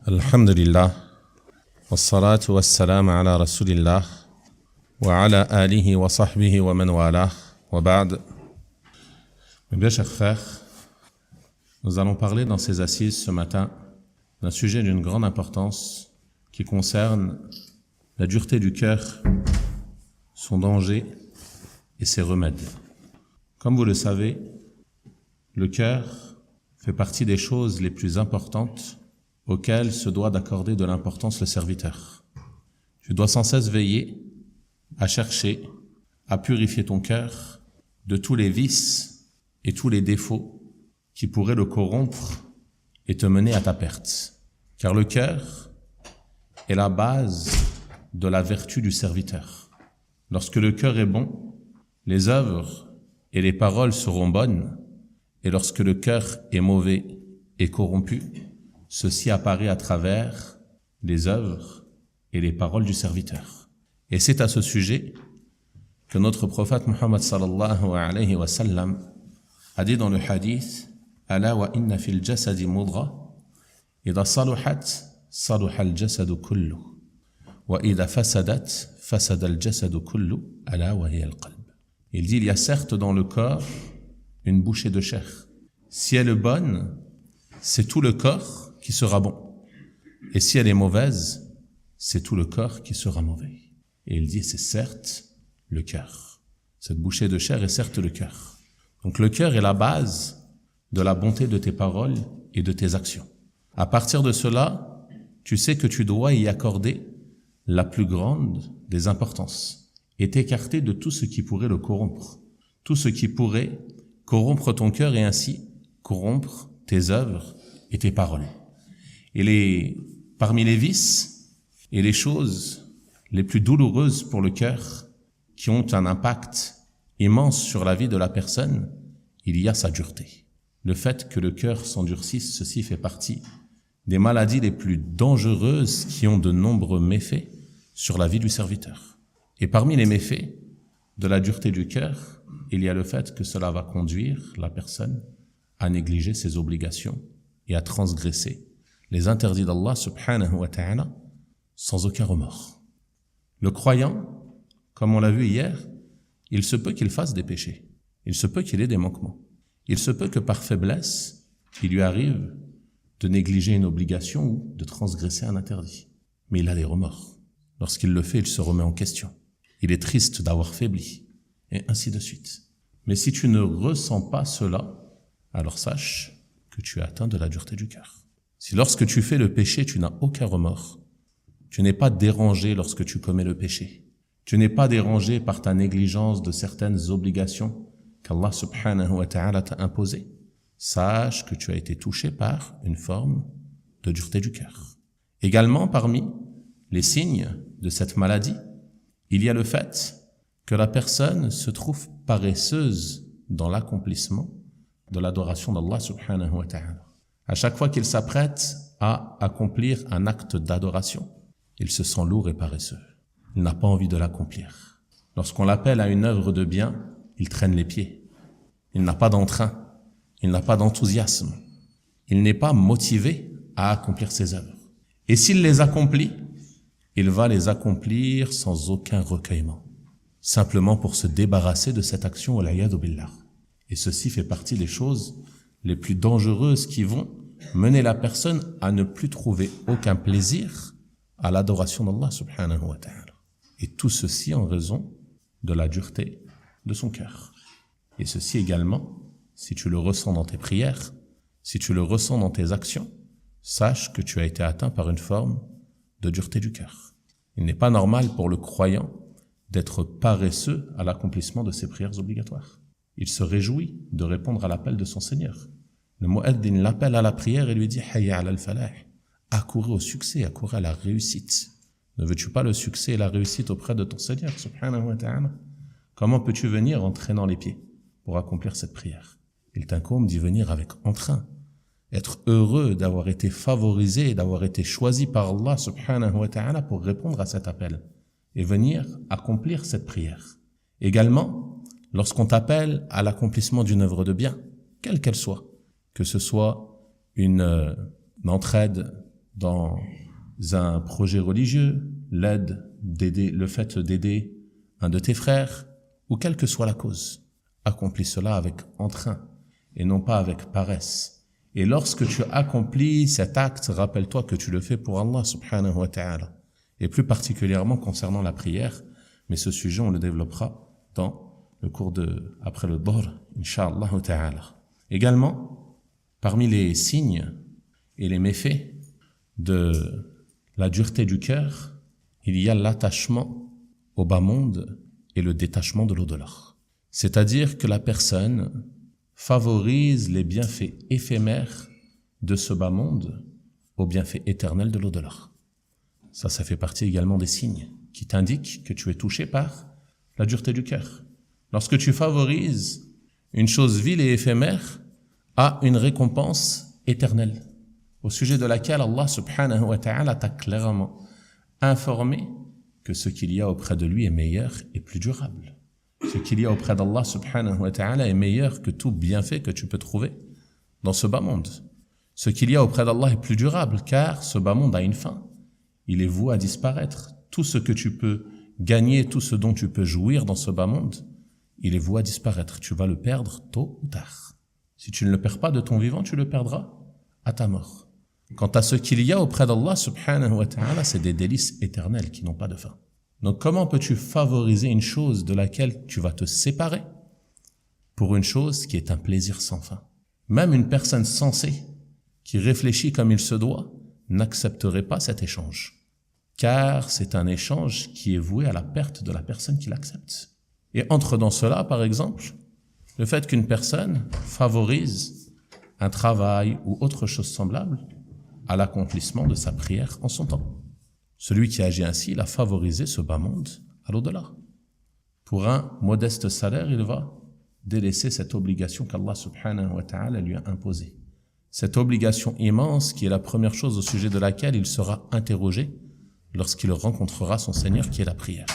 Alhamdulillah, wassalatu wassalam ala rasulillah, wa ala alihi wa sahbihi wa man walah, wa ba'd. Mes bien chers frères, nous allons parler dans ces assises ce matin d'un sujet d'une grande importance qui concerne la dureté du cœur, son danger et ses remèdes. Comme vous le savez, le cœur fait partie des choses les plus importantes auxquelles se doit d'accorder de l'importance le serviteur. Tu dois sans cesse veiller à chercher, à purifier ton cœur de tous les vices et tous les défauts qui pourraient le corrompre et te mener à ta perte. Car le cœur est la base de la vertu du serviteur. Lorsque le cœur est bon, les œuvres et les paroles seront bonnes, et lorsque le cœur est mauvais et corrompu, ceci apparaît à travers les œuvres et les paroles du serviteur. Et c'est à ce sujet que notre prophète Muhammad sallallahu alayhi wa sallam a dit dans le hadith « Ala wa inna fil jasadi mudra, idha saluhat, saluha al-jasadu kullu, wa idha fasadat, fasada al-jasadu kullu, ala wa hiya al-qalb » Il dit « Il y a certes dans le corps une bouchée de chair. Si elle est bonne, c'est tout le corps qui sera bon. Et si elle est mauvaise, c'est tout le corps qui sera mauvais. » Et il dit, c'est certes le cœur. Cette bouchée de chair est certes le cœur. Donc le cœur est la base de la bonté de tes paroles et de tes actions. À partir de cela, tu sais que tu dois y accorder la plus grande des importances et t'écarter de tout ce qui pourrait le corrompre. Tout ce qui pourrait corrompre ton cœur et ainsi corrompre tes œuvres et tes paroles. Et parmi les vices et les choses les plus douloureuses pour le cœur, qui ont un impact immense sur la vie de la personne, il y a sa dureté. Le fait que le cœur s'endurcisse, ceci fait partie des maladies les plus dangereuses qui ont de nombreux méfaits sur la vie du serviteur. Et parmi les méfaits de la dureté du cœur, il y a le fait que cela va conduire la personne à négliger ses obligations et à transgresser les interdits d'Allah subhanahu wa ta'ala sans aucun remords. Le croyant, comme on l'a vu hier, il se peut qu'il fasse des péchés, il se peut qu'il ait des manquements, il se peut que par faiblesse, il lui arrive de négliger une obligation ou de transgresser un interdit. Mais il a des remords. Lorsqu'il le fait, il se remet en question. Il est triste d'avoir faibli, et ainsi de suite. Mais si tu ne ressens pas cela, alors sache que tu es atteint de la dureté du cœur. Si lorsque tu fais le péché, tu n'as aucun remords, tu n'es pas dérangé lorsque tu commets le péché, tu n'es pas dérangé par ta négligence de certaines obligations qu'Allah subhanahu wa ta'ala t'a imposées, sache que tu as été touché par une forme de dureté du cœur. Également, parmi les signes de cette maladie, il y a le fait que la personne se trouve paresseuse dans l'accomplissement de l'adoration d'Allah subhanahu wa ta'ala. À chaque fois qu'il s'apprête à accomplir un acte d'adoration, il se sent lourd et paresseux. Il n'a pas envie de l'accomplir. Lorsqu'on l'appelle à une œuvre de bien, il traîne les pieds. Il n'a pas d'entrain. Il n'a pas d'enthousiasme. Il n'est pas motivé à accomplir ses œuvres. Et s'il les accomplit, il va les accomplir sans aucun recueillement, simplement pour se débarrasser de cette action wal-iyadhu billah. Et ceci fait partie des choses les plus dangereuses qui vont mener la personne à ne plus trouver aucun plaisir à l'adoration d'Allah subhanahu wa ta'ala. Et tout ceci en raison de la dureté de son cœur. Et ceci également, si tu le ressens dans tes prières, si tu le ressens dans tes actions, sache que tu as été atteint par une forme de dureté du cœur. Il n'est pas normal pour le croyant d'être paresseux à l'accomplissement de ses prières obligatoires. Il se réjouit de répondre à l'appel de son Seigneur. Le mu'addin l'appelle à la prière et lui dit « Hayya ala al-falah » accourez au succès, accourez à la réussite. Ne veux-tu pas le succès et la réussite auprès de ton Seigneur subhanahu wa ta'ala? Comment peux-tu venir en traînant les pieds pour accomplir cette prière? Il t'incombe d'y venir avec entrain, être heureux d'avoir été favorisé, d'avoir été choisi par Allah subhanahu wa ta'ala pour répondre à cet appel et venir accomplir cette prière. Également, lorsqu'on t'appelle à l'accomplissement d'une œuvre de bien, quelle qu'elle soit, que ce soit une entraide dans un projet religieux, le fait d'aider un de tes frères, ou quelle que soit la cause. Accomplis cela avec entrain et non pas avec paresse. Et lorsque tu accomplis cet acte, rappelle-toi que tu le fais pour Allah subhanahu wa ta'ala. Et plus particulièrement concernant la prière, mais ce sujet on le développera dans le cours après le Dhuhr, Inch'Allah ta'ala. Également, parmi les signes et les méfaits de la dureté du cœur, il y a l'attachement au bas monde et le détachement de l'au-delà. C'est-à-dire que la personne favorise les bienfaits éphémères de ce bas monde aux bienfaits éternels de l'au-delà. Ça fait partie également des signes qui t'indiquent que tu es touché par la dureté du cœur. Lorsque tu favorises une chose vile et éphémère à une récompense éternelle, au sujet de laquelle Allah subhanahu wa ta'ala t'a clairement informé que ce qu'il y a auprès de lui est meilleur et plus durable. Ce qu'il y a auprès d'Allah subhanahu wa ta'ala est meilleur que tout bienfait que tu peux trouver dans ce bas monde. Ce qu'il y a auprès d'Allah est plus durable, car ce bas monde a une fin. Il est voué à disparaître. Tout ce que tu peux gagner, tout ce dont tu peux jouir dans ce bas monde, il est voué à disparaître. Tu vas le perdre tôt ou tard. Si tu ne le perds pas de ton vivant, tu le perdras à ta mort. Quant à ce qu'il y a auprès d'Allah subhanahu wa ta'ala, c'est des délices éternels qui n'ont pas de fin. Donc comment peux-tu favoriser une chose de laquelle tu vas te séparer pour une chose qui est un plaisir sans fin? Même une personne sensée qui réfléchit comme il se doit n'accepterait pas cet échange, car c'est un échange qui est voué à la perte de la personne qui l'accepte. Et entre dans cela, par exemple, le fait qu'une personne favorise un travail ou autre chose semblable à l'accomplissement de sa prière en son temps. Celui qui agit ainsi, il a favorisé ce bas monde à l'au-delà. Pour un modeste salaire, il va délaisser cette obligation qu'Allah subhanahu wa ta'ala lui a imposée. Cette obligation immense qui est la première chose au sujet de laquelle il sera interrogé lorsqu'il rencontrera son Seigneur qui est la prière.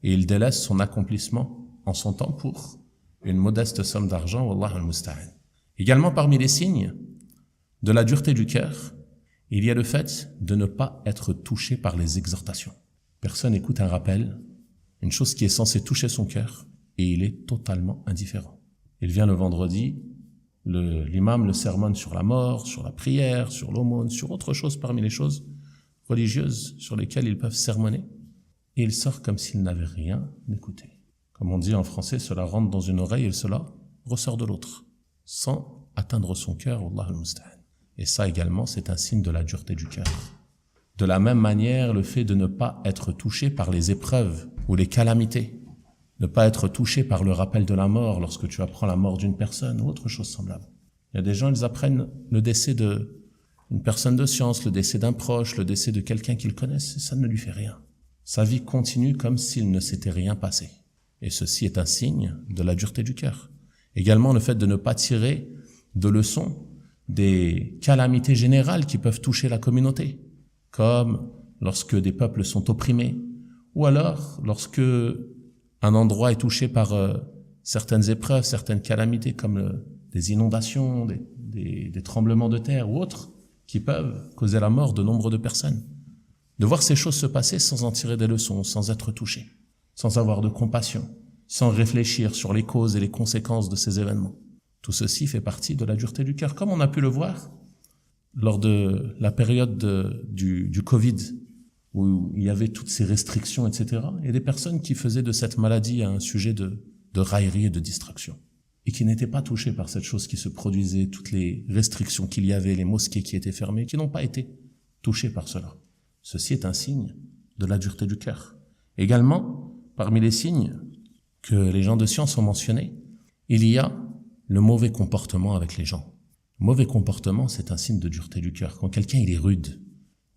Et il délaisse son accomplissement en son temps pour une modeste somme d'argent, wallahu al-musta'an. Également parmi les signes de la dureté du cœur, il y a le fait de ne pas être touché par les exhortations. Personne écoute un rappel, une chose qui est censée toucher son cœur, et il est totalement indifférent. Il vient le vendredi, l'imam le sermonne sur la mort, sur la prière, sur l'aumône, sur autre chose parmi les choses religieuses sur lesquelles ils peuvent sermonner, et il sort comme s'il n'avait rien écouté. Comme on dit en français, cela rentre dans une oreille et cela ressort de l'autre, sans atteindre son cœur, wallahu al-musta'an. Et ça également, c'est un signe de la dureté du cœur. De la même manière, le fait de ne pas être touché par les épreuves ou les calamités, ne pas être touché par le rappel de la mort lorsque tu apprends la mort d'une personne ou autre chose semblable. Il y a des gens, ils apprennent le décès d'une personne de science, le décès d'un proche, le décès de quelqu'un qu'ils connaissent, et ça ne lui fait rien. Sa vie continue comme s'il ne s'était rien passé. Et ceci est un signe de la dureté du cœur. Également, le fait de ne pas tirer de leçons des calamités générales qui peuvent toucher la communauté, comme lorsque des peuples sont opprimés, ou alors lorsque un endroit est touché par certaines épreuves, certaines calamités comme des inondations, des tremblements de terre ou autres, qui peuvent causer la mort de nombre de personnes. De voir ces choses se passer sans en tirer des leçons, sans être touché, sans avoir de compassion, sans réfléchir sur les causes et les conséquences de ces événements. Tout ceci fait partie de la dureté du cœur, comme on a pu le voir lors de la période du Covid, où il y avait toutes ces restrictions, etc. Et des personnes qui faisaient de cette maladie un sujet de raillerie et de distraction, et qui n'étaient pas touchées par cette chose qui se produisait, toutes les restrictions qu'il y avait, les mosquées qui étaient fermées, qui n'ont pas été touchées par cela. Ceci est un signe de la dureté du cœur. Également, parmi les signes que les gens de science ont mentionnés, il y a le mauvais comportement avec les gens. Le mauvais comportement, c'est un signe de dureté du cœur. Quand quelqu'un il est rude,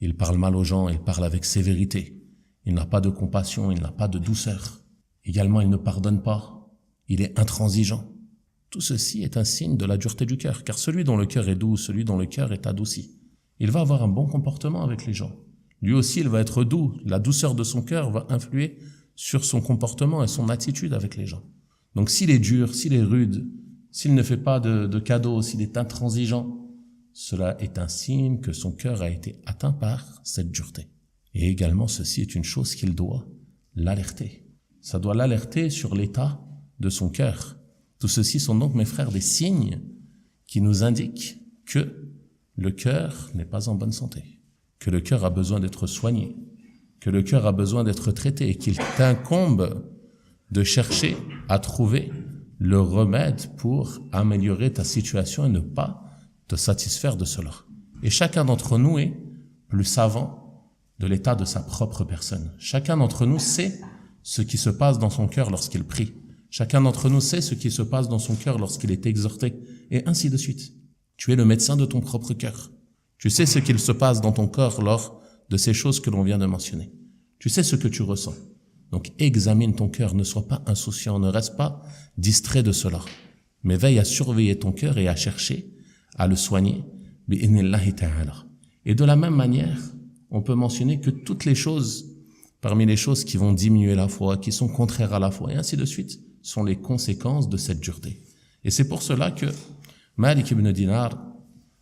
il parle mal aux gens, il parle avec sévérité, il n'a pas de compassion, il n'a pas de douceur. Également, il ne pardonne pas, il est intransigeant. Tout ceci est un signe de la dureté du cœur, car celui dont le cœur est doux, celui dont le cœur est adouci, il va avoir un bon comportement avec les gens. Lui aussi, il va être doux. La douceur de son cœur va influer sur son comportement et son attitude avec les gens. Donc s'il est dur, s'il est rude, s'il ne fait pas de cadeaux, s'il est intransigeant, cela est un signe que son cœur a été atteint par cette dureté. Et également, ceci est une chose qu'il doit l'alerter. Ça doit l'alerter sur l'état de son cœur. Tout ceci sont donc, mes frères, des signes qui nous indiquent que le cœur n'est pas en bonne santé, que le cœur a besoin d'être soigné, que le cœur a besoin d'être traité et qu'il t'incombe de chercher à trouver le remède pour améliorer ta situation et ne pas te satisfaire de cela. Et chacun d'entre nous est plus savant de l'état de sa propre personne. Chacun d'entre nous sait ce qui se passe dans son cœur lorsqu'il prie. Chacun d'entre nous sait ce qui se passe dans son cœur lorsqu'il est exhorté, et ainsi de suite. Tu es le médecin de ton propre cœur. Tu sais ce qu'il se passe dans ton corps lors de ces choses que l'on vient de mentionner. Tu sais ce que tu ressens. Donc examine ton cœur, ne sois pas insouciant, ne reste pas distrait de cela. Mais veille à surveiller ton cœur et à chercher à le soigner. Bi'idhnillahi ta'ala. Et de la même manière, on peut mentionner que toutes les choses, parmi les choses qui vont diminuer la foi, qui sont contraires à la foi, et ainsi de suite, sont les conséquences de cette dureté. Et c'est pour cela que Malik ibn Dinar,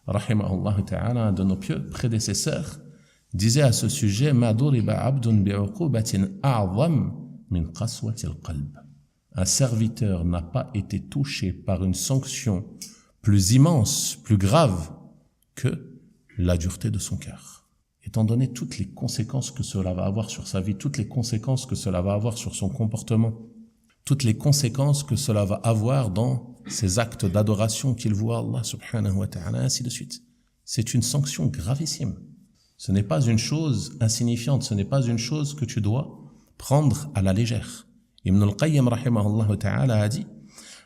rahimahullah ta'ala, un de nos pieux prédécesseurs, disait à ce sujet: Ma duriba abdun bi'uqubatin a'zam min qaswati al-qalb. Un serviteur n'a pas été touché par une sanction plus immense, plus grave que la dureté de son cœur. Étant donné toutes les conséquences que cela va avoir sur sa vie, toutes les conséquences que cela va avoir sur son comportement, toutes les conséquences que cela va avoir dans ses actes d'adoration qu'il voit Allah subhanahu wa ta'ala, ainsi de suite. C'est une sanction gravissime. Ce n'est pas une chose insignifiante, ce n'est pas une chose que tu dois prendre à la légère. Ibn al-Qayyim rahimahullah ta'ala a dit: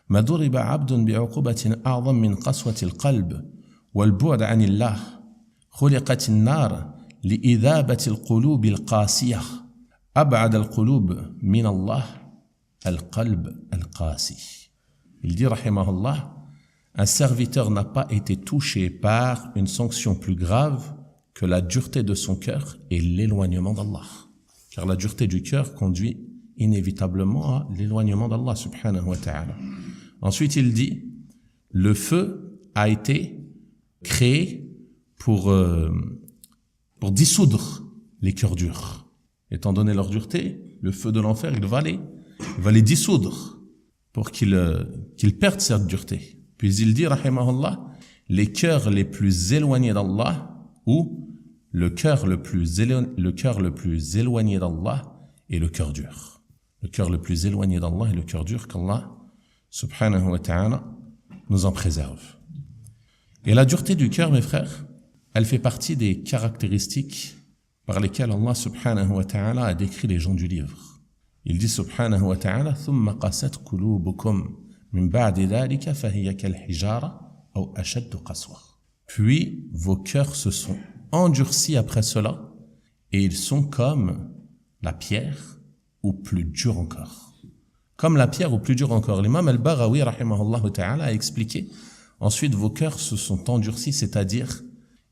Ma duriba abdun bi'uqubatin a'zam min qaswati al-qalb wal bu'd 'anillah khuliqat an-nar li'idhabati al-qulub al-qasiyah ab'ad al-qulub min Allah al-qalb al-qasi. Il dit rahimahullah: un serviteur n'a pas été touché par une sanction plus grave que la dureté de son cœur et l'éloignement d'Allah. Car la dureté du cœur conduit inévitablement à l'éloignement d'Allah subhanahu wa ta'ala. Ensuite, il dit: le feu a été créé pour dissoudre les cœurs durs. Étant donné leur dureté, le feu de l'enfer, il va les dissoudre pour qu'ils perdent cette dureté. Puis il dit, rahimahullah, les cœurs les plus éloignés d'Allah, ou le cœur le plus éloigné d'Allah est le cœur dur. Le cœur le plus éloigné d'Allah est le cœur dur, qu'Allah subhanahu wa ta'ala nous en préserve. Et la dureté du cœur, mes frères, elle fait partie des caractéristiques par lesquelles Allah subhanahu wa ta'ala a décrit les gens du livre. Il dit subhanahu wa ta'ala: ثُمَّ قَسَتْ قُلُوبُكُمْ مِنْ بَعْدِ ذَلِكَ فَهِيَ كَالْحِجَارَةِ أَوْ أَشَدُّ قَسْوَةً. Puis vos cœurs se sont endurcis après cela, et ils sont comme la pierre, ou plus dur encore. Comme la pierre, ou plus dur encore. L'imam al-Baghawi, rahimahullah ta'ala, a expliqué: ensuite vos cœurs se sont endurcis, c'est-à-dire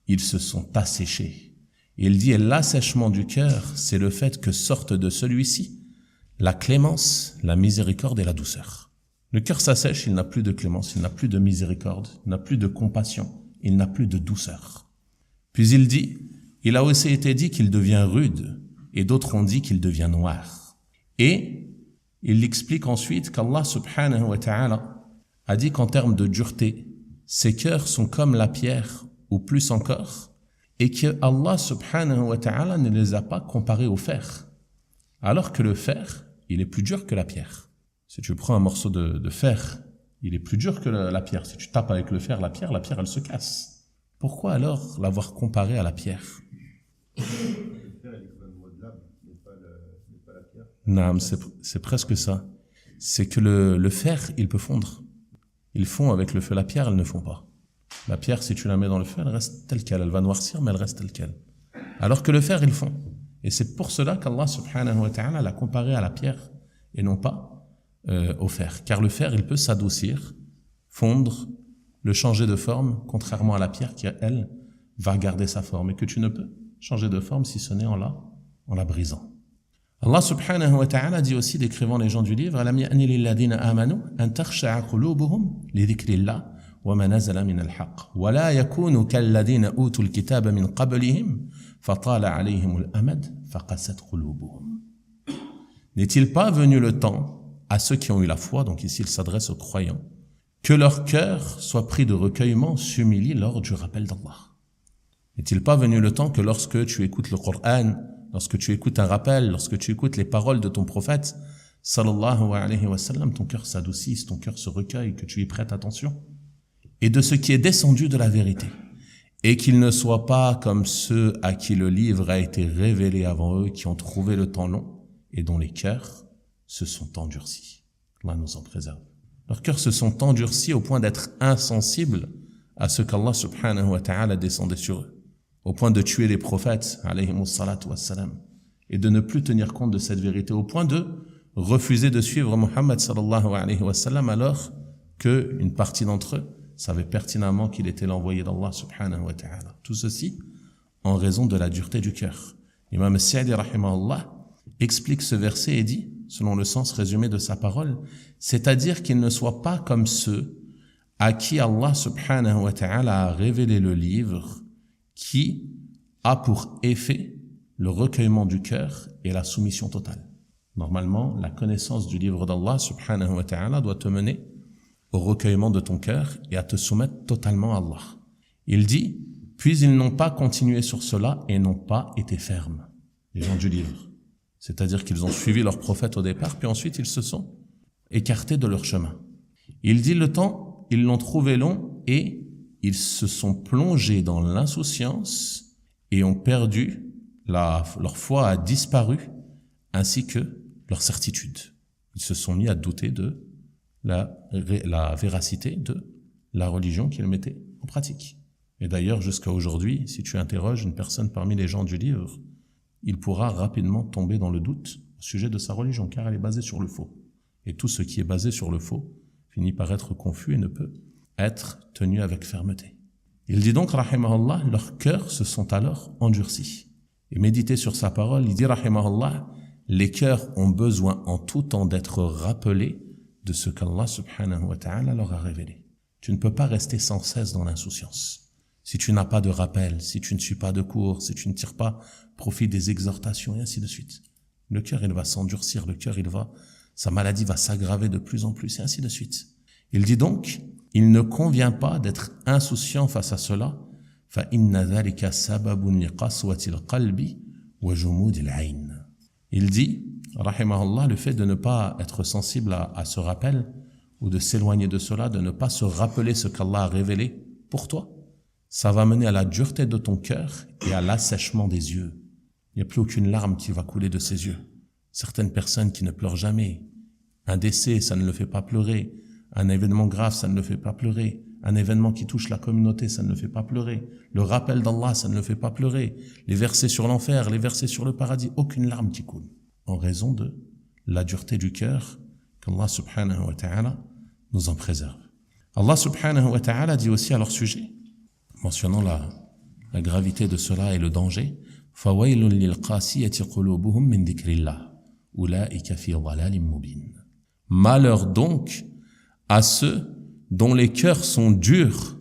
ils se sont asséchés. Il dit: et l'assèchement du cœur, c'est le fait que sortent de celui-ci la clémence, la miséricorde et la douceur. Le cœur s'assèche, il n'a plus de clémence, il n'a plus de miséricorde, il n'a plus de compassion, il n'a plus de douceur. Puis il dit: il a aussi été dit qu'il devient rude, et d'autres ont dit qu'il devient noir. Et il explique ensuite qu'Allah subhanahu wa ta'ala a dit qu'en termes de dureté, ces cœurs sont comme la pierre, ou plus encore, et que Allah subhanahu wa ta'ala ne les a pas comparés au fer. Alors que le fer, il est plus dur que la pierre. Si tu prends un morceau de fer, il est plus dur que la pierre. Si tu tapes avec le fer, la pierre, elle se casse. Pourquoi alors l'avoir comparé à la pierre? Le fer, il est quand même modelable, mais pas la pierre. Non, c'est presque ça. C'est que le fer, il peut fondre. Ils fond avec le feu. La pierre, elle ne fond pas. La pierre, si tu la mets dans le feu, elle reste telle qu'elle. Elle va noircir, mais elle reste telle qu'elle. Alors que le fer, il fond. Et c'est pour cela qu'Allah subhanahu wa ta'ala l'a comparé à la pierre et non pas au fer. Car le fer, il peut s'adoucir, fondre, le changer de forme, contrairement à la pierre qui, elle, va garder sa forme. Et que tu ne peux changer de forme si ce n'est en la brisant. Allah subhanahu wa ta'ala dit aussi, décrivant les gens du livre: Alam ya'ni lilladhina amanu an takhsha'a qulubuhum li dhikrillah وما نزل من الحق ولا يكونوا كالذين أوتوا الكتاب من قبلهم فطال عليهم الأمد فقست قلوبهم. N'est-il pas venu le temps à ceux qui ont eu la foi, donc ici il s'adresse aux croyants, que leur cœur soit pris de recueillement, s'humilie lors du rappel d'Allah? N'est-il pas venu le temps que lorsque tu écoutes le Coran, lorsque tu écoutes un rappel, lorsque tu écoutes les paroles de ton prophète, sallallahu alayhi wa sallam, ton cœur s'adoucisse, ton cœur se recueille, que tu y prêtes attention? Et de ce qui est descendu de la vérité, et qu'ils ne soient pas comme ceux à qui le livre a été révélé avant eux, qui ont trouvé le temps long, et dont les cœurs se sont endurcis. Allah nous en préserve. Leurs cœurs se sont endurcis au point d'être insensibles à ce qu'Allah subhanahu wa ta'ala descendait sur eux, au point de tuer les prophètes, alayhimus salatu wassalam, et de ne plus tenir compte de cette vérité, au point de refuser de suivre Muhammad sallallahu alayhi wa sallam, alors qu'une partie d'entre eux savait pertinemment qu'il était l'envoyé d'Allah subhanahu wa ta'ala. Tout ceci en raison de la dureté du cœur. Imam Sa'di rahimahullah explique ce verset et dit, selon le sens résumé de sa parole, c'est-à-dire qu'ils ne soient pas comme ceux à qui Allah subhanahu wa ta'ala a révélé le livre qui a pour effet le recueillement du cœur et la soumission totale. Normalement, la connaissance du livre d'Allah subhanahu wa ta'ala doit te mener au recueillement de ton cœur et à te soumettre totalement à Allah. Il dit, puis ils n'ont pas continué sur cela et n'ont pas été fermes, les gens du livre. C'est-à-dire qu'ils ont suivi leur prophète au départ, puis ensuite ils se sont écartés de leur chemin. Il dit, le temps, ils l'ont trouvé long et ils se sont plongés dans l'insouciance et ont perdu, leur foi a disparu, ainsi que leur certitude. Ils se sont mis à douter de la véracité de la religion qu'ils mettaient en pratique. Et d'ailleurs, jusqu'à aujourd'hui, si tu interroges une personne parmi les gens du livre, il pourra rapidement tomber dans le doute au sujet de sa religion, car elle est basée sur le faux. Et tout ce qui est basé sur le faux finit par être confus et ne peut être tenu avec fermeté. Il dit donc, rahimahullah, leurs cœurs se sont alors endurcis. Et méditez sur sa parole, il dit, rahimahullah, les cœurs ont besoin en tout temps d'être rappelés de ce qu'Allah subhanahu wa ta'ala leur a révélé. Tu ne peux pas rester sans cesse dans l'insouciance. Si tu n'as pas de rappel, si tu ne suis pas de cours, si tu ne tires pas profit des exhortations et ainsi de suite. Le cœur, il va s'endurcir, le cœur, sa maladie va s'aggraver de plus en plus et ainsi de suite. Il dit donc, il ne convient pas d'être insouciant face à cela. فَإِنَّ ذَلِكَ سَبَبٌ لِقَسْوَةِ الْقَلْبِ وَجُمُودِ الْعَيْنِ. Il dit, rahimahullah, le fait de ne pas être sensible à ce rappel ou de s'éloigner de cela, de ne pas se rappeler ce qu'Allah a révélé pour toi, ça va mener à la dureté de ton cœur et à l'assèchement des yeux. Il n'y a plus aucune larme qui va couler de ses yeux. Certaines personnes qui ne pleurent jamais. Un décès, ça ne le fait pas pleurer. Un événement grave, ça ne le fait pas pleurer. Un événement qui touche la communauté, ça ne le fait pas pleurer. Le rappel d'Allah, ça ne le fait pas pleurer. Les versets sur l'enfer, les versets sur le paradis, aucune larme qui coule. En raison de la dureté du cœur, qu'Allah subhanahu wa ta'ala nous en préserve. Allah subhanahu wa ta'ala dit aussi à leur sujet, mentionnant la gravité de cela et le danger, فَوَيْلٌ لِلْقَاسِيَةِ قُلُوبُهُمْ مِنْ ذِكْرِ اللَّهِ أُولَٰئِكَ فِي ضَلَالٍ مُّبِينٍ. Malheur donc à ceux dont les cœurs sont durs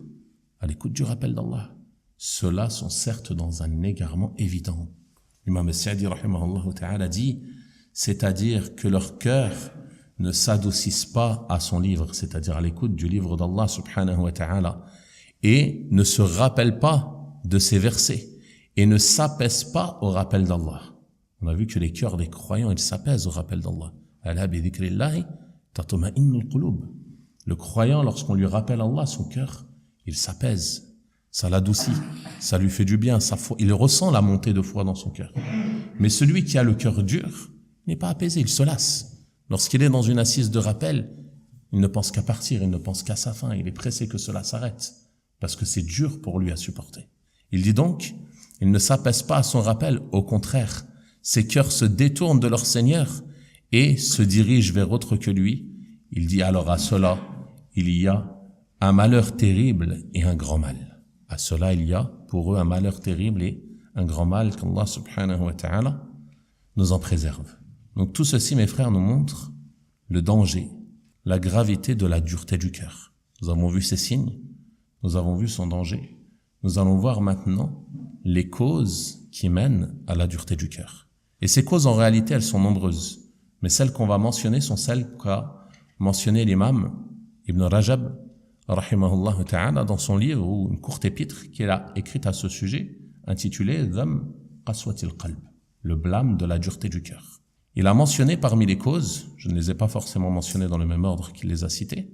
à l'écoute du rappel d'Allah. Ceux-là sont certes dans un égarement évident. Imam Sa'di rahimahullah ta'ala dit, c'est-à-dire que leurs cœurs ne s'adoucissent pas à son livre, c'est-à-dire à l'écoute du livre d'Allah subhanahu wa ta'ala, et ne se rappellent pas de ces versets, et ne s'apaisent pas au rappel d'Allah. On a vu que les cœurs des croyants, ils s'apaisent au rappel d'Allah. Ala bi dhikrillahi tatma'innul qulub. Le croyant, lorsqu'on lui rappelle Allah, son cœur, il s'apaise, ça l'adoucit, ça lui fait du bien, il ressent la montée de foi dans son cœur. Mais celui qui a le cœur dur n'est pas apaisé, il se lasse. Lorsqu'il est dans une assise de rappel, il ne pense qu'à partir, il ne pense qu'à sa fin, il est pressé que cela s'arrête, parce que c'est dur pour lui à supporter. Il dit donc, il ne s'apaise pas à son rappel, au contraire, ses cœurs se détournent de leur Seigneur et se dirigent vers autre que lui. Il dit alors à cela, il y a un malheur terrible et un grand mal. À cela, il y a pour eux un malheur terrible et un grand mal qu'Allah subhanahu wa ta'ala nous en préserve. Donc tout ceci, mes frères, nous montre le danger, la gravité de la dureté du cœur. Nous avons vu ces signes Nous avons vu son danger. Nous allons voir maintenant les causes qui mènent à la dureté du cœur. Et ces causes, en réalité, elles sont nombreuses. Mais celles qu'on va mentionner sont celles qu'a mentionné l'imam Ibn Rajab, rahimahullah ta'ala, dans son livre, ou une courte épître qu'il a écrite à ce sujet, intitulée Dham Qaswatil Qalb, le blâme de la dureté du cœur. Il a mentionné parmi les causes, je ne les ai pas forcément mentionnées dans le même ordre qu'il les a citées,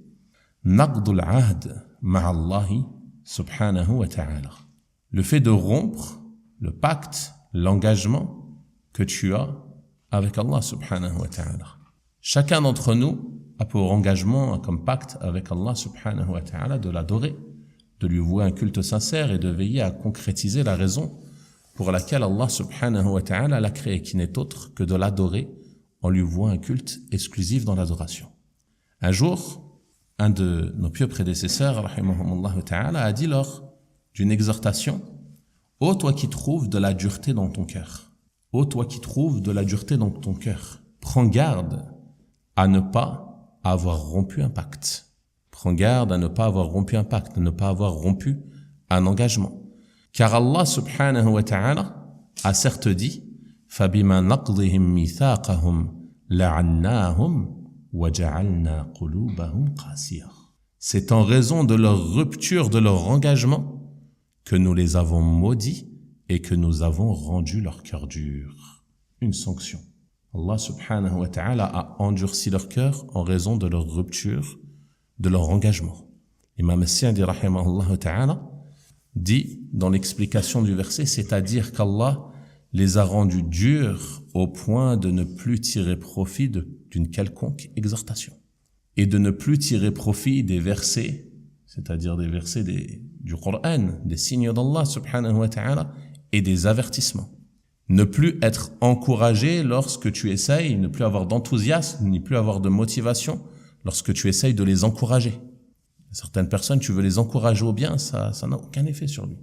Naqdul Ahd ma'Allahi subhanahu wa ta'ala. Le fait de rompre le pacte, l'engagement que tu as avec Allah subhanahu wa ta'ala. Chacun d'entre nous a pour engagement, comme pacte avec Allah subhanahu wa ta'ala, de l'adorer, de lui vouer un culte sincère et de veiller à concrétiser la raison pour laquelle Allah subhanahu wa ta'ala l'a créé, qui n'est autre que de l'adorer en lui vouant un culte exclusif dans l'adoration. Un jour, un de nos pieux prédécesseurs, rahimahumullah ta'ala, a dit lors d'une exhortation: ô toi qui trouves de la dureté dans ton cœur, ô toi qui trouves de la dureté dans ton cœur, prends garde à ne pas avoir rompu un pacte. Prends garde à ne pas avoir rompu un pacte, à ne pas avoir rompu un engagement. Car Allah subhanahu wa ta'ala a certes dit: فَبِمَا نَقْضِهِمْ مِيثَاقَهُمْ لَعَنَّاهُمْ وَجَعَلْنَا قُلُوبَهُمْ قَاسِيَةً. C'est en raison de leur rupture de leur engagement que nous les avons maudits et que nous avons rendu leur cœur dur. Une sanction. Allah subhanahu wa ta'ala a endurci leur cœur en raison de leur rupture, de leur engagement. Imam As-Sa'di rahimahullah ta'ala dit dans l'explication du verset, c'est-à-dire qu'Allah les a rendus durs au point de ne plus tirer profit d'une quelconque exhortation et de ne plus tirer profit des versets, c'est-à-dire des versets du Coran, des signes d'Allah subhanahu wa ta'ala et des avertissements. Ne plus être encouragé lorsque tu essayes, ne plus avoir d'enthousiasme, ni plus avoir de motivation lorsque tu essayes de les encourager. Certaines personnes, tu veux les encourager au bien, ça n'a aucun effet sur lui.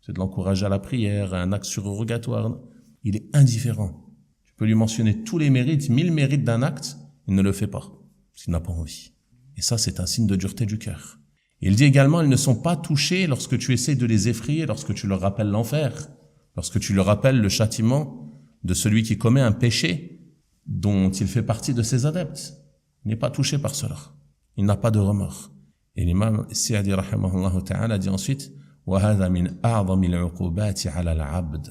C'est de l'encourager à la prière, à un acte surrogatoire. Il est indifférent. Tu peux lui mentionner tous les mérites, 1000 mérites d'un acte, il ne le fait pas, parce qu'il n'a pas envie. Et ça, c'est un signe de dureté du cœur. Il dit également, ils ne sont pas touchés lorsque tu essaies de les effrayer, lorsque tu leur rappelles l'enfer, lorsque tu leur rappelles le châtiment de celui qui commet un péché dont il fait partie de ses adeptes. Il n'est pas touché par cela. Il n'a pas de remords. Et l'imam Sa'di rahimahullah ta'ala dit ensuite: وَهَذَا مِنْ أَعْظَمِ الْعُقُوبَاتِ عَلَى الْعَبْدِ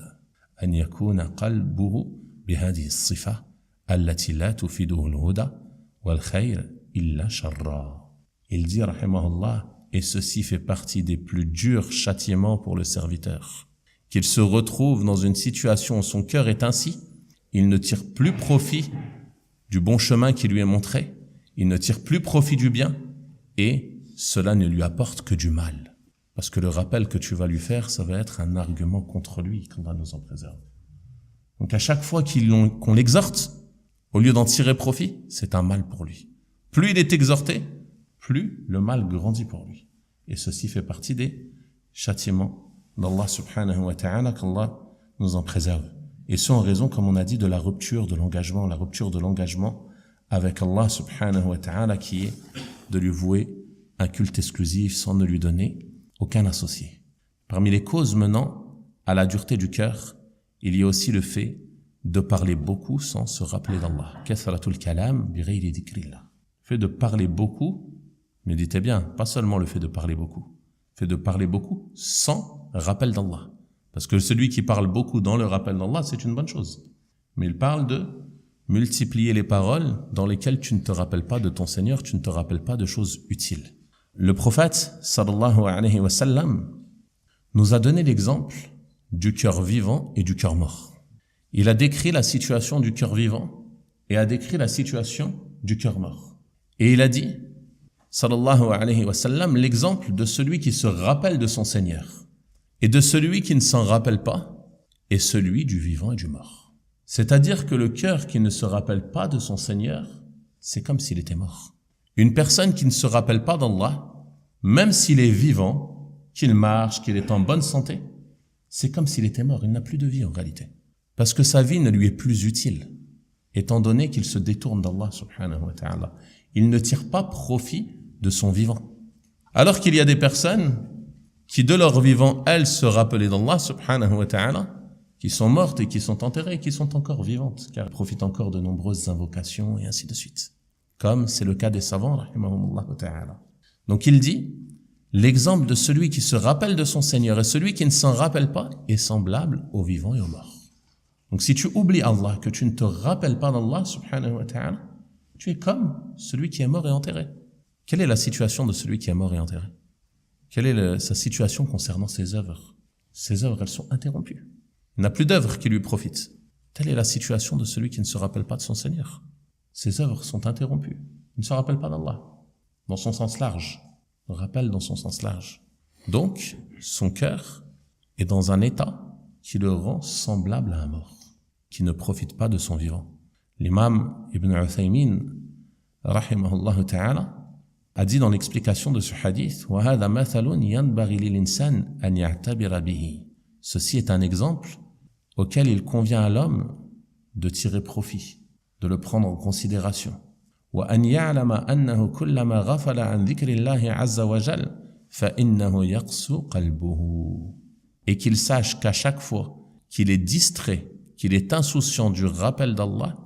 أَنْ يَكُونَ قَلْبُهُ بِهَذِهِ الصِّفَةِ التي لا تفيده الهدى والخير إلا شرا. Il dit rahimahullah, et ceci fait partie des plus durs châtiments pour le serviteur, qu'il se retrouve dans une situation où son cœur est ainsi, il ne tire plus profit du bon chemin qui lui est montré, il ne tire plus profit du bien, et cela ne lui apporte que du mal. Parce que le rappel que tu vas lui faire, ça va être un argument contre lui, qu'Allah nous en préserve. Donc à chaque fois qu'on l'exhorte, au lieu d'en tirer profit, c'est un mal pour lui. Plus il est exhorté, plus le mal grandit pour lui. Et ceci fait partie des châtiments d'Allah subhanahu wa ta'ala, qu'Allah nous en préserve. Et ce en raison, comme on a dit, de la rupture de l'engagement, la rupture de l'engagement avec Allah subhanahu wa ta'ala, qui est de lui vouer un culte exclusif sans ne lui donner aucun associé. Parmi les causes menant à la dureté du cœur, il y a aussi le fait de parler beaucoup sans se rappeler d'Allah. Kathratul kalam bi ghayri dhikrillah. Le fait de parler beaucoup, méditez bien, pas seulement le fait de parler beaucoup, le fait de parler beaucoup sans rappel d'Allah. Parce que celui qui parle beaucoup dans le rappel d'Allah, c'est une bonne chose. Mais il parle de multiplier les paroles dans lesquelles tu ne te rappelles pas de ton Seigneur, tu ne te rappelles pas de choses utiles. Le prophète, sallallahu alayhi wa sallam, nous a donné l'exemple du cœur vivant et du cœur mort. Il a décrit la situation du cœur vivant et a décrit la situation du cœur mort. Et il a dit, sallallahu alayhi wa sallam, l'exemple de celui qui se rappelle de son Seigneur et de celui qui ne s'en rappelle pas est celui du vivant et du mort. C'est-à-dire que le cœur qui ne se rappelle pas de son Seigneur, c'est comme s'il était mort. Une personne qui ne se rappelle pas d'Allah, même s'il est vivant, qu'il marche, qu'il est en bonne santé, c'est comme s'il était mort, il n'a plus de vie en réalité. Parce que sa vie ne lui est plus utile, étant donné qu'il se détourne d'Allah subhanahu wa ta'ala. Il ne tire pas profit de son vivant. Alors qu'il y a des personnes qui de leur vivant, elles se rappelaient d'Allah subhanahu wa ta'ala, qui sont mortes et qui sont enterrées et qui sont encore vivantes, car elles profitent encore de nombreuses invocations et ainsi de suite. Comme c'est le cas des savants, rahimahumullah ta'ala. Donc il dit, l'exemple de celui qui se rappelle de son Seigneur et celui qui ne s'en rappelle pas est semblable aux vivants et aux morts. Donc si tu oublies Allah, que tu ne te rappelles pas d'Allah subhanahu wa ta'ala, tu es comme celui qui est mort et enterré. Quelle est la situation de celui qui est mort et enterré? Quelle est sa situation concernant ses œuvres? Ses œuvres, elles sont interrompues. Il n'a plus d'œuvres qui lui profitent. Telle est la situation de celui qui ne se rappelle pas de son Seigneur. Ses œuvres sont interrompues. Il ne se rappelle pas d'Allah, dans son sens large. Le rappel dans son sens large. Donc, son cœur est dans un état qui le rend semblable à un mort, qui ne profite pas de son vivant. L'imam Ibn Uthaymin, rahimahullah ta'ala, a dit dans l'explication de ce hadith, وَهَذَا مَثَلٌ يَنْبَغِي لِلْإِنسَانِ أَنْ يَعْتَبِرَ بِهِ. Ceci est un exemple auquel il convient à l'homme de tirer profit, de le prendre en considération. وأن يعلم أنه كلما غفل عن ذكر الله عز وجل فإنه يقسو قلبه. Et qu'il sache qu'à chaque fois qu'il est distrait, qu'il est insouciant du rappel d'Allah,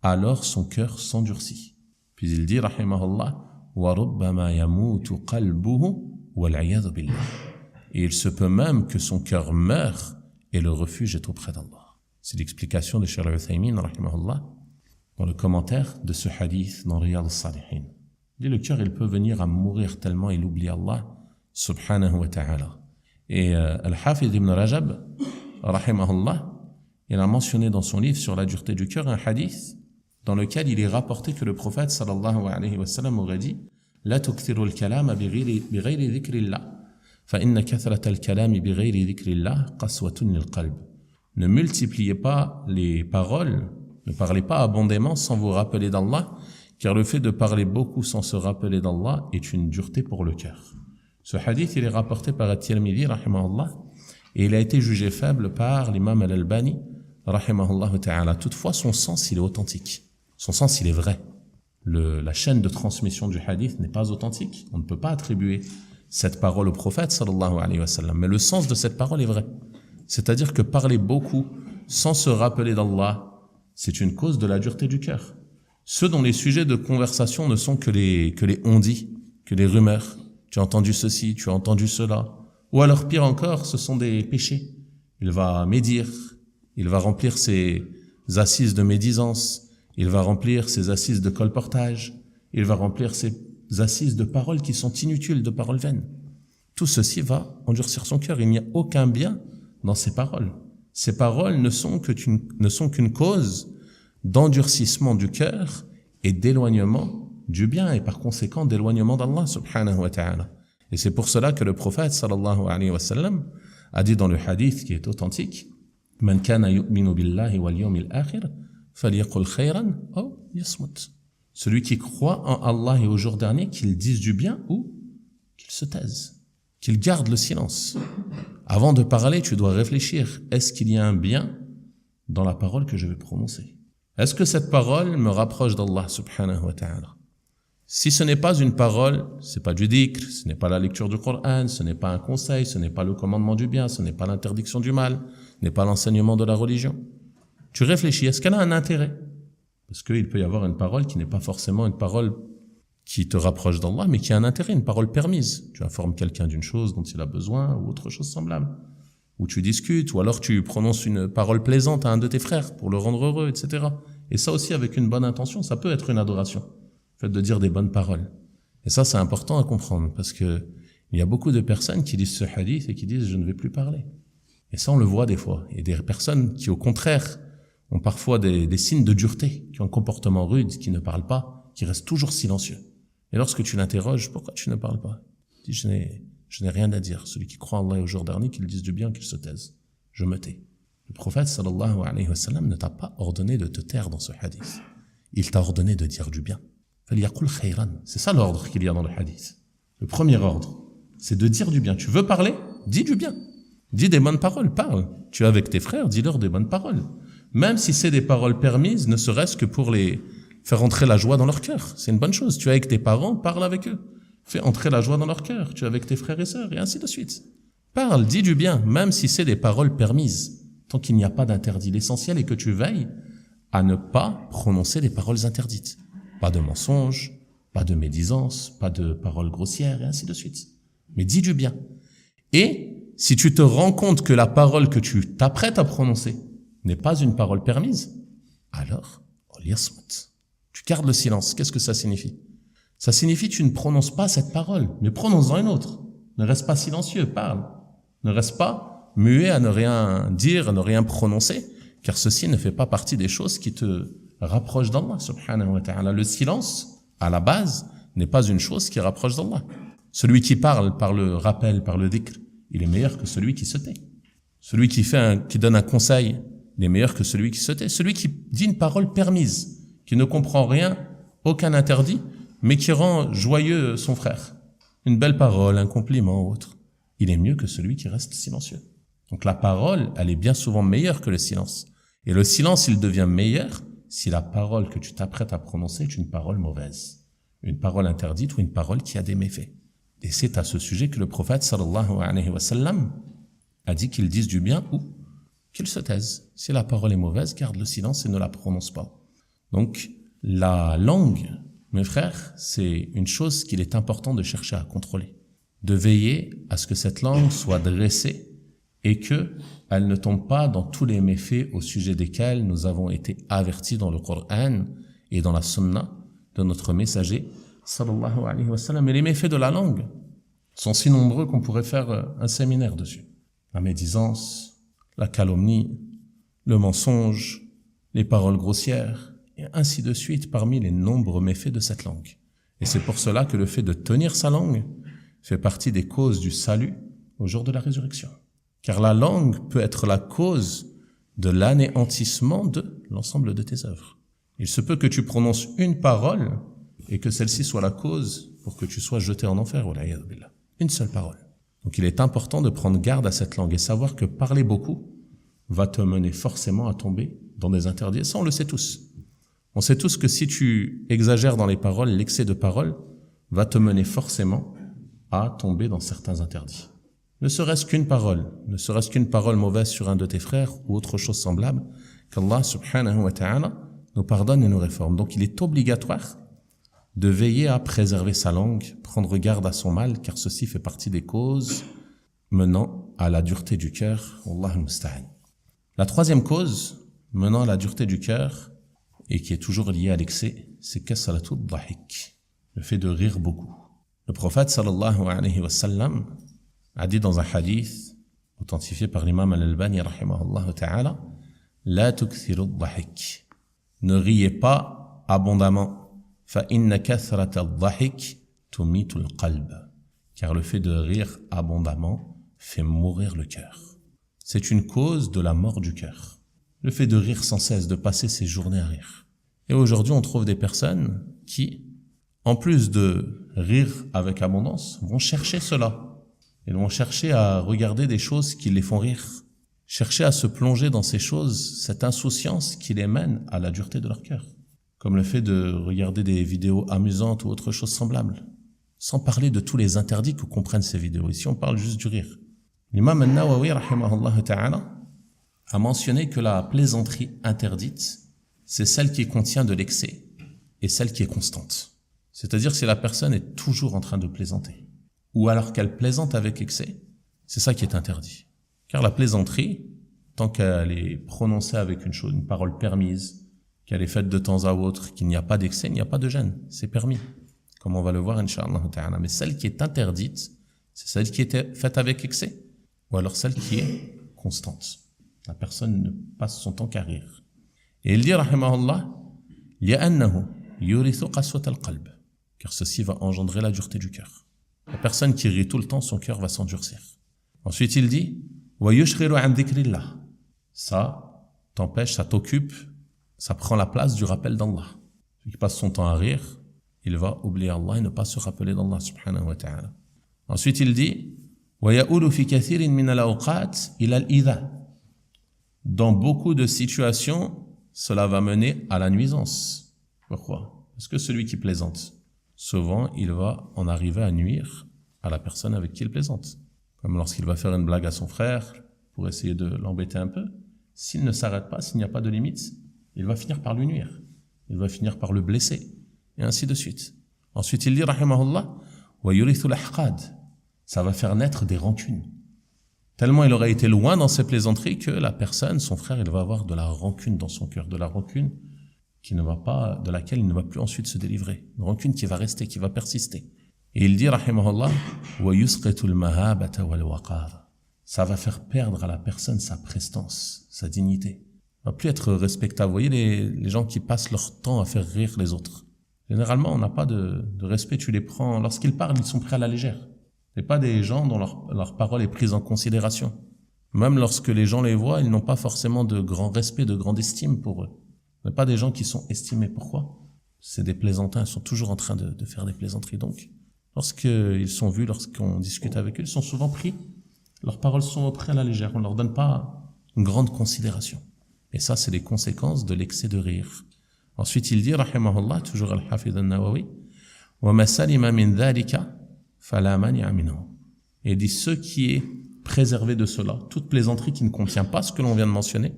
alors son cœur s'endurcit. Puis il dit, rahimahullah, وَرُبَّمَا يَمُوتُ قَلْبُهُ وَالْعِيَاذُ بِاللَّهِ. Et il se peut même que son cœur meure et le refuge est auprès d'Allah. C'est l'explication de Cheikh al-Uthaymin, rahimahullah, dans le commentaire de ce hadith dans Riyad al-Salihin. Il dit, le cœur, il peut venir à mourir tellement il oublie Allah, subhanahu wa ta'ala. Et Al-Hafidh ibn Rajab, rahimahullah, il a mentionné dans son livre sur la dureté du cœur un hadith dans lequel il est rapporté que le prophète sallallahu alayhi wa sallam aurait dit « La tukthiru al-kalama bighayri dhikrillah, fa inna kathrat al-kalami bighayri dhikrillah qaswatun lil-qalb » Ne multipliez pas les paroles, ne parlez pas abondamment sans vous rappeler d'Allah, car le fait de parler beaucoup sans se rappeler d'Allah est une dureté pour le cœur. Ce hadith, il est rapporté par At-Tirmidhi, rahimahullah, et il a été jugé faible par l'imam Al-Albani, rahimahullah ta'ala. Toutefois, son sens, il est authentique. Son sens, il est vrai. La chaîne de transmission du hadith n'est pas authentique. On ne peut pas attribuer cette parole au prophète, sallallahu alayhi wa sallam. Mais le sens de cette parole est vrai. C'est-à-dire que parler beaucoup sans se rappeler d'Allah, c'est une cause de la dureté du cœur. Ceux dont les sujets de conversation ne sont que les on-dit, que les rumeurs. Tu as entendu ceci, tu as entendu cela. Ou alors, pire encore, ce sont des péchés. Il va médire, il va remplir ses assises de médisance, il va remplir ses assises de colportage, il va remplir ses assises de paroles qui sont inutiles, de paroles vaines. Tout ceci va endurcir son cœur. Il n'y a aucun bien dans ces paroles. Ces paroles ne sont qu'une cause d'endurcissement du cœur et d'éloignement du bien et par conséquent d'éloignement d'Allah subhanahu wa ta'ala. Et c'est pour cela que le prophète sallallahu alayhi wa sallam a dit dans le hadith qui est authentique, Man kana yu'minu billahi wal yawmil akhir falyaqul khayran aw yasmut. Celui qui croit en Allah et au jour dernier, qu'il dise du bien ou qu'il se taise, qu'il garde le silence. Avant de parler, tu dois réfléchir. Est-ce qu'il y a un bien dans la parole que je vais prononcer? Est-ce que cette parole me rapproche d'Allah subhanahu wa ta'ala? Si ce n'est pas une parole, c'est pas du dhikr, ce n'est pas la lecture du Coran, ce n'est pas un conseil, ce n'est pas le commandement du bien, ce n'est pas l'interdiction du mal, ce n'est pas l'enseignement de la religion. Tu réfléchis, est-ce qu'elle a un intérêt? Parce qu'il peut y avoir une parole qui n'est pas forcément une parole qui te rapproche d'Allah, mais qui a un intérêt, une parole permise. Tu informes quelqu'un d'une chose dont il a besoin, ou autre chose semblable. Ou tu discutes, ou alors tu prononces une parole plaisante à un de tes frères pour le rendre heureux, etc. Et ça aussi, avec une bonne intention, ça peut être une adoration. Le fait de dire des bonnes paroles. Et ça, c'est important à comprendre, parce que il y a beaucoup de personnes qui lisent ce hadith et qui disent « je ne vais plus parler ». Et ça, on le voit des fois. Et des personnes qui, au contraire, ont parfois des signes de dureté, qui ont un comportement rude, qui ne parlent pas, qui restent toujours silencieux. Et lorsque tu l'interroges, pourquoi tu ne parles pas? Il dit, je n'ai rien à dire. Celui qui croit en Allah et au jour dernier, qu'il dise du bien, qu'il se taise. Je me tais. Le prophète, sallallahu alayhi wa sallam, ne t'a pas ordonné de te taire dans ce hadith. Il t'a ordonné de dire du bien. C'est ça l'ordre qu'il y a dans le hadith. Le premier ordre, c'est de dire du bien. Tu veux parler? Dis du bien. Dis des bonnes paroles, parle. Tu es avec tes frères, dis-leur des bonnes paroles. Même si c'est des paroles permises, ne serait-ce que pour les faire entrer la joie dans leur cœur. C'est une bonne chose. Tu es avec tes parents, parle avec eux. Fais entrer la joie dans leur cœur. Tu es avec tes frères et sœurs, et ainsi de suite. Parle, dis du bien, même si c'est des paroles permises, tant qu'il n'y a pas d'interdit. L'essentiel est que tu veilles à ne pas prononcer des paroles interdites. Pas de mensonges, pas de médisance, pas de paroles grossières, et ainsi de suite. Mais dis du bien. Et si tu te rends compte que la parole que tu t'apprêtes à prononcer n'est pas une parole permise, alors, tu gardes le silence. Qu'est-ce que ça signifie? Ça signifie que tu ne prononces pas cette parole, mais prononce-en une autre. Ne reste pas silencieux, parle. Ne reste pas muet à ne rien dire, à ne rien prononcer, car ceci ne fait pas partie des choses qui te rapprochent d'Allah, subhanahu wa ta'ala. Le silence, à la base, n'est pas une chose qui rapproche d'Allah. Celui qui parle par le rappel, par le dhikr, il est meilleur que celui qui se tait. Celui qui donne un conseil, il est meilleur que celui qui se tait. Celui qui dit une parole permise, qui ne comprend rien, aucun interdit, mais qui rend joyeux son frère. Une belle parole, un compliment ou autre. Il est mieux que celui qui reste silencieux. Donc la parole, elle est bien souvent meilleure que le silence. Et le silence, il devient meilleur si la parole que tu t'apprêtes à prononcer est une parole mauvaise, une parole interdite ou une parole qui a des méfaits. Et c'est à ce sujet que le prophète sallallahu alayhi wa sallam a dit qu'ils disent du bien ou qu'ils se taisent. Si la parole est mauvaise, garde le silence et ne la prononce pas. Donc la langue, mes frères, c'est une chose qu'il est important de chercher à contrôler, de veiller à ce que cette langue soit dressée et que elle ne tombe pas dans tous les méfaits au sujet desquels nous avons été avertis dans le Coran et dans la Sunna de notre messager sallallahu alayhi wa sallam. Et les méfaits de la langue sont si nombreux qu'on pourrait faire un séminaire dessus. La médisance, la calomnie, le mensonge, les paroles grossières, et ainsi de suite parmi les nombreux méfaits de cette langue. Et c'est pour cela que le fait de tenir sa langue fait partie des causes du salut au jour de la résurrection. Car la langue peut être la cause de l'anéantissement de l'ensemble de tes œuvres. Il se peut que tu prononces une parole et que celle-ci soit la cause pour que tu sois jeté en enfer. Une seule parole. Donc il est important de prendre garde à cette langue et savoir que parler beaucoup va te mener forcément à tomber dans des interdits. Ça, on le sait tous. On sait tous que si tu exagères dans les paroles, l'excès de paroles va te mener forcément à tomber dans certains interdits. Ne serait-ce qu'une parole mauvaise sur un de tes frères ou autre chose semblable, qu'Allah subhanahu wa ta'ala nous pardonne et nous réforme. Donc il est obligatoire de veiller à préserver sa langue, prendre garde à son mal, car ceci fait partie des causes menant à la dureté du cœur. Wallahu al-musta'an. La troisième cause menant à la dureté du cœur, et qui est toujours liée à l'excès, c'est kasratu dhahik, le fait de rire beaucoup. Le prophète sallallahu alayhi wa sallam a dit dans un hadith authentifié par l'imam al-Albani rahimahullah ta'ala, la tukthiru dhahik, ne riez pas abondamment, fa inna kathrata dhahik tumitu al-qalb, car le fait de rire abondamment fait mourir le cœur. C'est une cause de la mort du cœur. Le fait de rire sans cesse, de passer ses journées à rire. Et aujourd'hui, on trouve des personnes qui, en plus de rire avec abondance, vont chercher cela. Ils vont chercher à regarder des choses qui les font rire. Chercher à se plonger dans ces choses, cette insouciance qui les mène à la dureté de leur cœur. Comme le fait de regarder des vidéos amusantes ou autre chose semblable. Sans parler de tous les interdits que comprennent ces vidéos. Ici, on parle juste du rire. L'imam al-Nawawi, rahimahullah ta'ala, a mentionné que la plaisanterie interdite, c'est celle qui contient de l'excès et celle qui est constante. C'est-à-dire si la personne est toujours en train de plaisanter, ou alors qu'elle plaisante avec excès, c'est ça qui est interdit. Car la plaisanterie, tant qu'elle est prononcée avec une parole permise, qu'elle est faite de temps à autre, qu'il n'y a pas d'excès, il n'y a pas de gêne, c'est permis. Comme on va le voir, incha'Allah ta'ala. Mais celle qui est interdite, c'est celle qui est faite avec excès, ou alors celle qui est constante. La personne ne passe son temps qu'à rire. Et il dit, rahimahullah, li'annahu yurithu qaswat al-qalb, car ceci va engendrer la dureté du cœur. La personne qui rit tout le temps, son cœur va s'endurcir. Ensuite, il dit, wa yushghilu an dhikrillah. Ça t'empêche, ça t'occupe, ça prend la place du rappel d'Allah. Celui qui passe son temps à rire, il va oublier Allah et ne pas se rappeler d'Allah subhanahu wa ta'ala. Ensuite, il dit, wa ya'ulu fi kathirin min al-awqat ila al-idha. Dans beaucoup de situations, cela va mener à la nuisance. Pourquoi? Parce que celui qui plaisante, souvent il va en arriver à nuire à la personne avec qui il plaisante. Comme lorsqu'il va faire une blague à son frère pour essayer de l'embêter un peu, s'il ne s'arrête pas, s'il n'y a pas de limite, il va finir par lui nuire. Il va finir par le blesser, et ainsi de suite. Ensuite, il dit, rahimahullah, wa yurithu al-ahqad. Ça va faire naître des rancunes. Tellement il aurait été loin dans ses plaisanteries que la personne, son frère, il va avoir de la rancune dans son cœur, de la rancune de laquelle il ne va plus ensuite se délivrer. Une rancune qui va rester, qui va persister. Et il dit, rahimahullah, wa yusqitu al-mahabata wal-waqar. Ça va faire perdre à la personne sa prestance, sa dignité. Il va plus être respectable. Vous voyez les gens qui passent leur temps à faire rire les autres. Généralement, on n'a pas de respect. Tu les prends, lorsqu'ils parlent, ils sont pris à la légère. Ce n'est pas des gens dont leur parole est prise en considération. Même lorsque les gens les voient, ils n'ont pas forcément de grand respect, de grande estime pour eux. Ce n'est pas des gens qui sont estimés. Pourquoi? C'est des plaisantins. Ils sont toujours en train de faire des plaisanteries. Donc, lorsqu'ils sont vus, lorsqu'on discute avec eux, ils sont souvent pris. Leurs paroles sont prises à la légère. On ne leur donne pas une grande considération. Et ça, c'est les conséquences de l'excès de rire. Ensuite, il dit, rahimahullah, toujours al-Hafidh al-Nawawi, وَمَا سَلِمَ مِنْ ذَلِكَ فَلَا مَانِعَ مِنْهُ. Et il dit, ce qui est préservé de cela, toute plaisanterie qui ne contient pas ce que l'on vient de mentionner,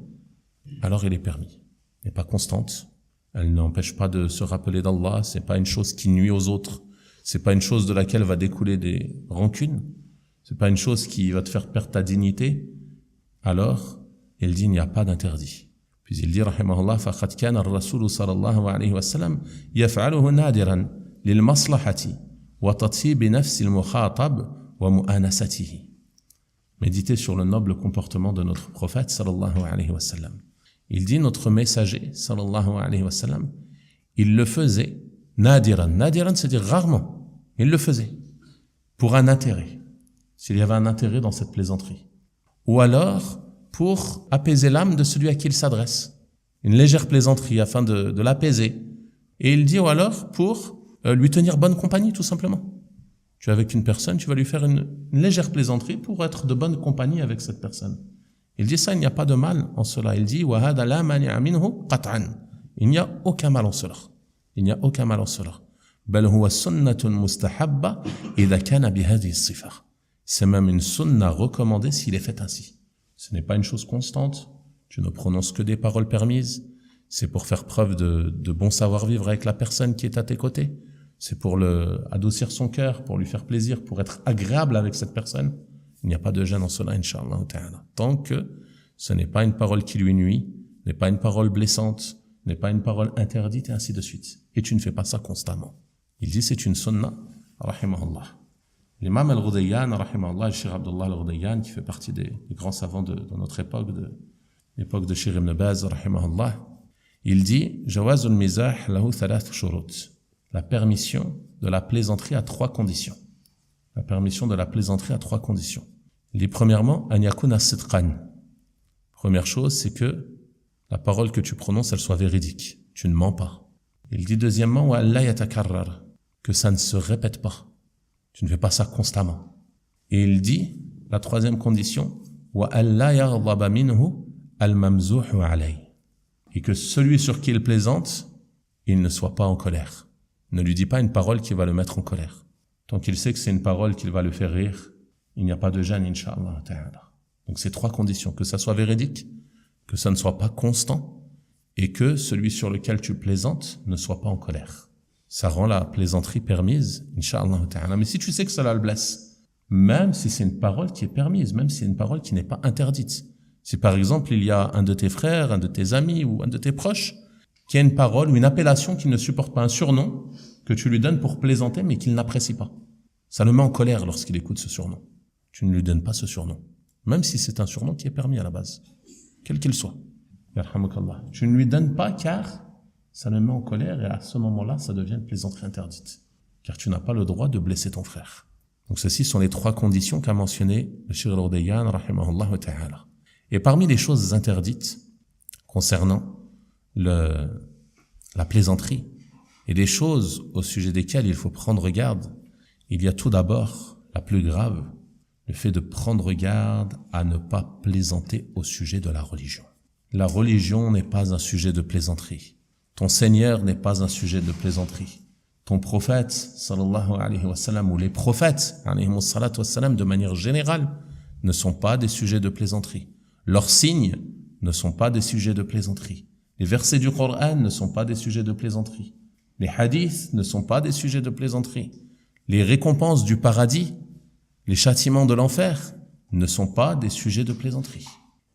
alors elle est permis. Elle n'est pas constante. Elle n'empêche pas de se rappeler d'Allah. C'est pas une chose qui nuit aux autres. C'est pas une chose de laquelle va découler des rancunes. C'est pas une chose qui va te faire perdre ta dignité. Alors, il dit, il n'y a pas d'interdit. Puis il dit, rahimahullah, فَقَدْ كَانَ الرَّسُولُ صلى الله عليه وسلم يفعله نادرا للمصلحة وتطيب نفس المخاطب ومؤانسته. Méditez sur le noble comportement de notre prophète sallallahu alayhi wa sallam. Il dit, notre messager sallallahu alayhi wa sallam, il le faisait nadiran. Nadiran, c'est-à-dire rarement. Il le faisait pour un intérêt. S'il y avait un intérêt dans cette plaisanterie. Ou alors, pour apaiser l'âme de celui à qui il s'adresse. Une légère plaisanterie afin de l'apaiser. Et il dit, ou alors, pour lui tenir bonne compagnie, tout simplement. Tu es avec une personne, tu vas lui faire une légère plaisanterie pour être de bonne compagnie avec cette personne. Il dit ça, il n'y a pas de mal en cela. Il dit, وَهَذَا لَا مَانِعَ مِنْهُ قَطْعًا. Il n'y a aucun mal en cela. Il n'y a aucun mal en cela. بَلْ هُوَ سُنَّةٌ مُسْتَحَبَّةٌ إِذَا كَانَ بِهَذِهِ الصِّفَةِ. C'est même une sunna recommandée s'il est fait ainsi. Ce n'est pas une chose constante. Tu ne prononces que des paroles permises. C'est pour faire preuve de bon savoir-vivre avec la personne qui est à tes côtés. C'est pour adoucir son cœur, pour lui faire plaisir, pour être agréable avec cette personne. Il n'y a pas de gêne en cela, Inch'Allah ta'ala. Tant que ce n'est pas une parole qui lui nuit, n'est pas une parole blessante, n'est pas une parole interdite, et ainsi de suite. Et tu ne fais pas ça constamment. Il dit c'est une sunna, rahimahullah. L'imam al-Ghudayyan, rahimahullah, le Cheikh Abdullah al-Ghudayyan, qui fait partie des grands savants de notre époque, de l'époque de Cheikh Ibn Baz, rahimahullah, il dit « Jawazul mizah lahu thalath shurut » La permission de la plaisanterie à 3 conditions. La permission de la plaisanterie à 3 conditions. Il dit premièrement, an yakuna sidqan. Première chose, c'est que la parole que tu prononces, elle soit véridique. Tu ne mens pas. Il dit deuxièmement, wa la yatakarrar, que ça ne se répète pas. Tu ne fais pas ça constamment. Et il dit, la troisième condition, wa la yaghdaba minhu al-mamzuhu alayh. Et que celui sur qui il plaisante, il ne soit pas en colère. Ne lui dis pas une parole qui va le mettre en colère. Tant qu'il sait que c'est une parole qui va le faire rire, il n'y a pas de gêne, Inch'Allah ta'ala. Donc ces 3 conditions, que ça soit véridique, que ça ne soit pas constant, et que celui sur lequel tu plaisantes ne soit pas en colère. Ça rend la plaisanterie permise, Inch'Allah ta'ala. Mais si tu sais que cela le blesse, même si c'est une parole qui est permise, même si c'est une parole qui n'est pas interdite. Si par exemple il y a un de tes frères, un de tes amis ou un de tes proches, qui a une parole ou une appellation qu'il ne supporte pas, un surnom que tu lui donnes pour plaisanter mais qu'il n'apprécie pas. Ça le met en colère lorsqu'il écoute ce surnom. Tu ne lui donnes pas ce surnom. Même si c'est un surnom qui est permis à la base. Quel qu'il soit. Yarhamukallah. Tu ne lui donnes pas car ça le met en colère et à ce moment-là, ça devient une plaisanterie interdite. Car tu n'as pas le droit de blesser ton frère. Donc ceci sont les 3 conditions qu'a mentionné le Cheikh al-Ghudayyan, rahimahullah ta'ala. Et parmi les choses interdites concernant la plaisanterie et des choses au sujet desquelles il faut prendre garde, il y a tout d'abord, la plus grave, le fait de prendre garde à ne pas plaisanter au sujet de la religion. La religion n'est pas un sujet de plaisanterie. Ton Seigneur n'est pas un sujet de plaisanterie. ton prophète, sallallahu alayhi wa sallam, ou les prophètes, alayhi wa sallam, de manière générale, ne sont pas des sujets de plaisanterie. Leurs signes ne sont pas des sujets de plaisanterie. Les versets du Coran ne sont pas des sujets de plaisanterie. Les hadiths ne sont pas des sujets de plaisanterie. Les récompenses du paradis, les châtiments de l'enfer, ne sont pas des sujets de plaisanterie.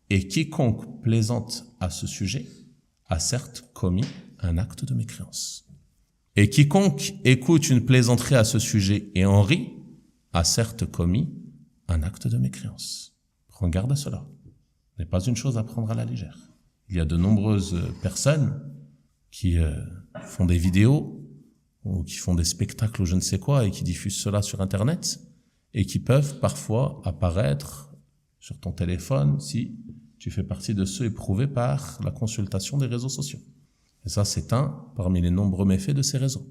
Et quiconque plaisante à ce sujet a certes commis un acte de mécréance. Et quiconque écoute une plaisanterie à ce sujet et en rit a certes commis un acte de mécréance. Prends garde à cela. Ce n'est pas une chose à prendre à la légère. Il y a de nombreuses personnes qui font des vidéos ou qui font des spectacles ou je ne sais quoi et qui diffusent cela sur Internet et qui peuvent parfois apparaître sur ton téléphone si tu fais partie de ceux éprouvés par la consultation des réseaux sociaux. Et ça, c'est un parmi les nombreux méfaits de ces réseaux.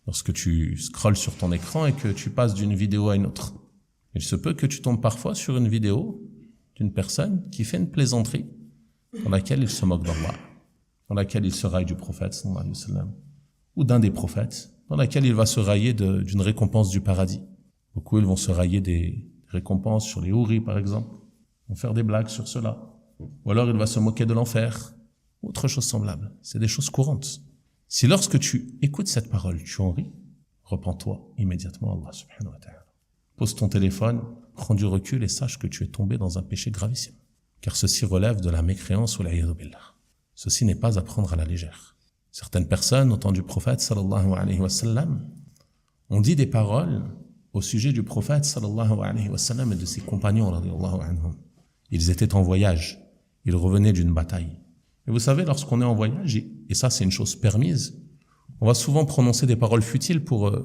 Lorsque tu scrolles sur ton écran et que tu passes d'une vidéo à une autre, il se peut que tu tombes parfois sur une vidéo d'une personne qui fait une plaisanterie dans laquelle il se moque d'Allah, dans laquelle il se raille du prophète, sallallahu alayhi wa sallam, ou d'un des prophètes, dans laquelle il va se railler d'une récompense du paradis. Beaucoup, ils vont se railler des récompenses sur les houris, par exemple, ils vont faire des blagues sur cela. Ou alors il va se moquer de l'enfer, autre chose semblable. C'est des choses courantes. Si lorsque tu écoutes cette parole, tu en ris, repens-toi immédiatement à Allah subhanahu wa ta'ala. Pose ton téléphone, prends du recul et sache que tu es tombé dans un péché gravissime. Car ceci relève de la mécréance ou l'a'yadhu billah. Ceci n'est pas à prendre à la légère. Certaines personnes, au temps du prophète sallallahu alayhi wa sallam, ont dit des paroles au sujet du prophète sallallahu alayhi wa sallam et de ses compagnons radiyallahu anhum. Ils étaient en voyage, ils revenaient d'une bataille. Et vous savez, lorsqu'on est en voyage, et ça c'est une chose permise, on va souvent prononcer des paroles futiles pour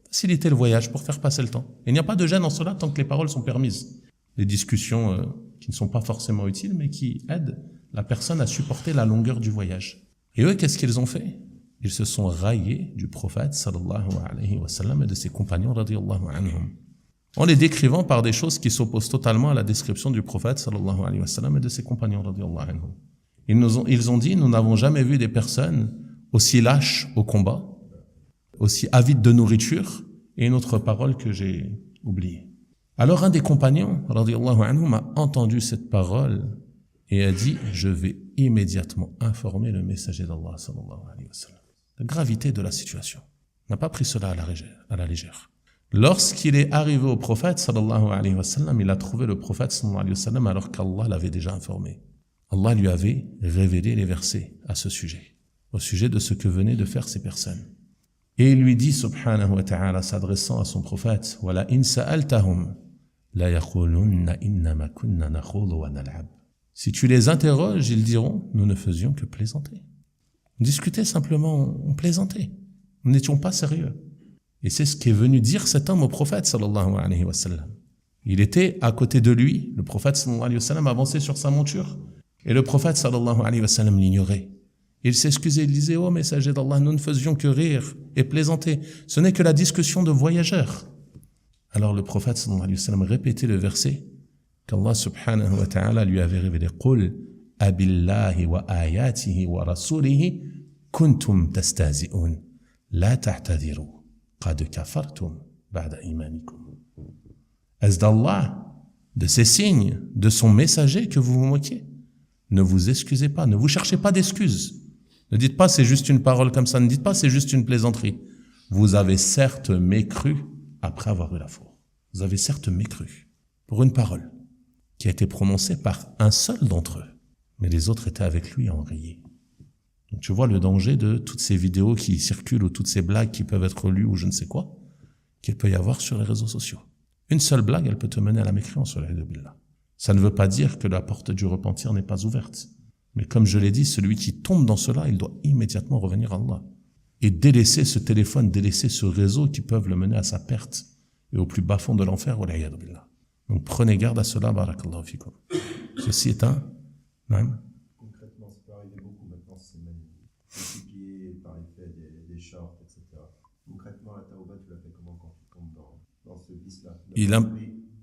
faciliter le voyage, pour faire passer le temps. Et il n'y a pas de gêne en cela tant que les paroles sont permises. Des discussions qui ne sont pas forcément utiles, mais qui aident la personne à supporter la longueur du voyage. Et eux, qu'est-ce qu'ils ont fait? Ils se sont raillés du prophète sallallahu alayhi wa sallam et de ses compagnons radiyallahu anhum, en les décrivant par des choses qui s'opposent totalement à la description du prophète sallallahu alayhi wa sallam et de ses compagnons radiyallahu anhum. Ils ont dit, nous n'avons jamais vu des personnes aussi lâches au combat, aussi avides de nourriture, et une autre parole que j'ai oubliée. Alors un des compagnons radiyallahu anhum a entendu cette parole et a dit, je vais immédiatement informer le messager d'Allah sallallahu alayhi wa sallam. La gravité de la situation. On n'a pas pris cela à la légère. Lorsqu'il est arrivé au prophète sallallahu alayhi wa sallam, il a trouvé le prophète sallallahu alayhi wa sallam alors qu'Allah l'avait déjà informé. Allah lui avait révélé les versets à ce sujet, au sujet de ce que venaient de faire ces personnes. Et il lui dit subhanahu wa ta'ala, s'adressant à son prophète, wala in sa'altahum la yaqulunna innama kunna nakhudhu wa nal'ab. Si tu les interroges, ils diront, nous ne faisions que plaisanter. On discutait simplement, on plaisantait. Nous n'étions pas sérieux. Et c'est ce qu'est venu dire cet homme au prophète sallallahu alayhi wa sallam. Il était à côté de lui, le prophète sallallahu alayhi wa sallam avançait sur sa monture. Et le prophète sallallahu alayhi wa sallam l'ignorait. Il s'excusait, il disait, oh messager d'Allah, nous ne faisions que rire et plaisanter. Ce n'est que la discussion de voyageurs. Alors le prophète sallallahu alayhi wa sallam répétait le verset qu'Allah subhanahu wa ta'ala lui avait révélé. Qul abillahi wa ayatihi wa rasulihi kuntum tastahzi'un la ta'tadiru qad kafartum ba'da imanikum. Est-ce d'Allah, de ses signes, de son messager que vous vous moquez? Ne vous excusez pas, ne vous cherchez pas d'excuses. Ne dites pas c'est juste une parole comme ça, ne dites pas c'est juste une plaisanterie. Vous avez certes mécru après avoir eu la foi. Vous avez certes mécru pour une parole qui a été prononcée par un seul d'entre eux. Mais les autres étaient avec lui à en rier. Donc tu vois le danger de toutes ces vidéos qui circulent ou toutes ces blagues qui peuvent être lues ou je ne sais quoi, qu'il peut y avoir sur les réseaux sociaux. Une seule blague, elle peut te mener à la mécréance, wal-'iyadhu billah. Ça ne veut pas dire que la porte du repentir n'est pas ouverte. Mais comme je l'ai dit, celui qui tombe dans cela, il doit immédiatement revenir à Allah. Et délaisser ce téléphone, délaisser ce réseau qui peuvent le mener à sa perte et au plus bas fond de l'enfer, wal-'iyadhu billah. Donc prenez garde à cela, barakallahu fikum. Ceci est un... Concrètement, ça peut arriver beaucoup maintenant, c'est même multiplié par effet des shorts, etc. Concrètement, la tawba, tu la fais comment quand tu tombes dans ce vice-là?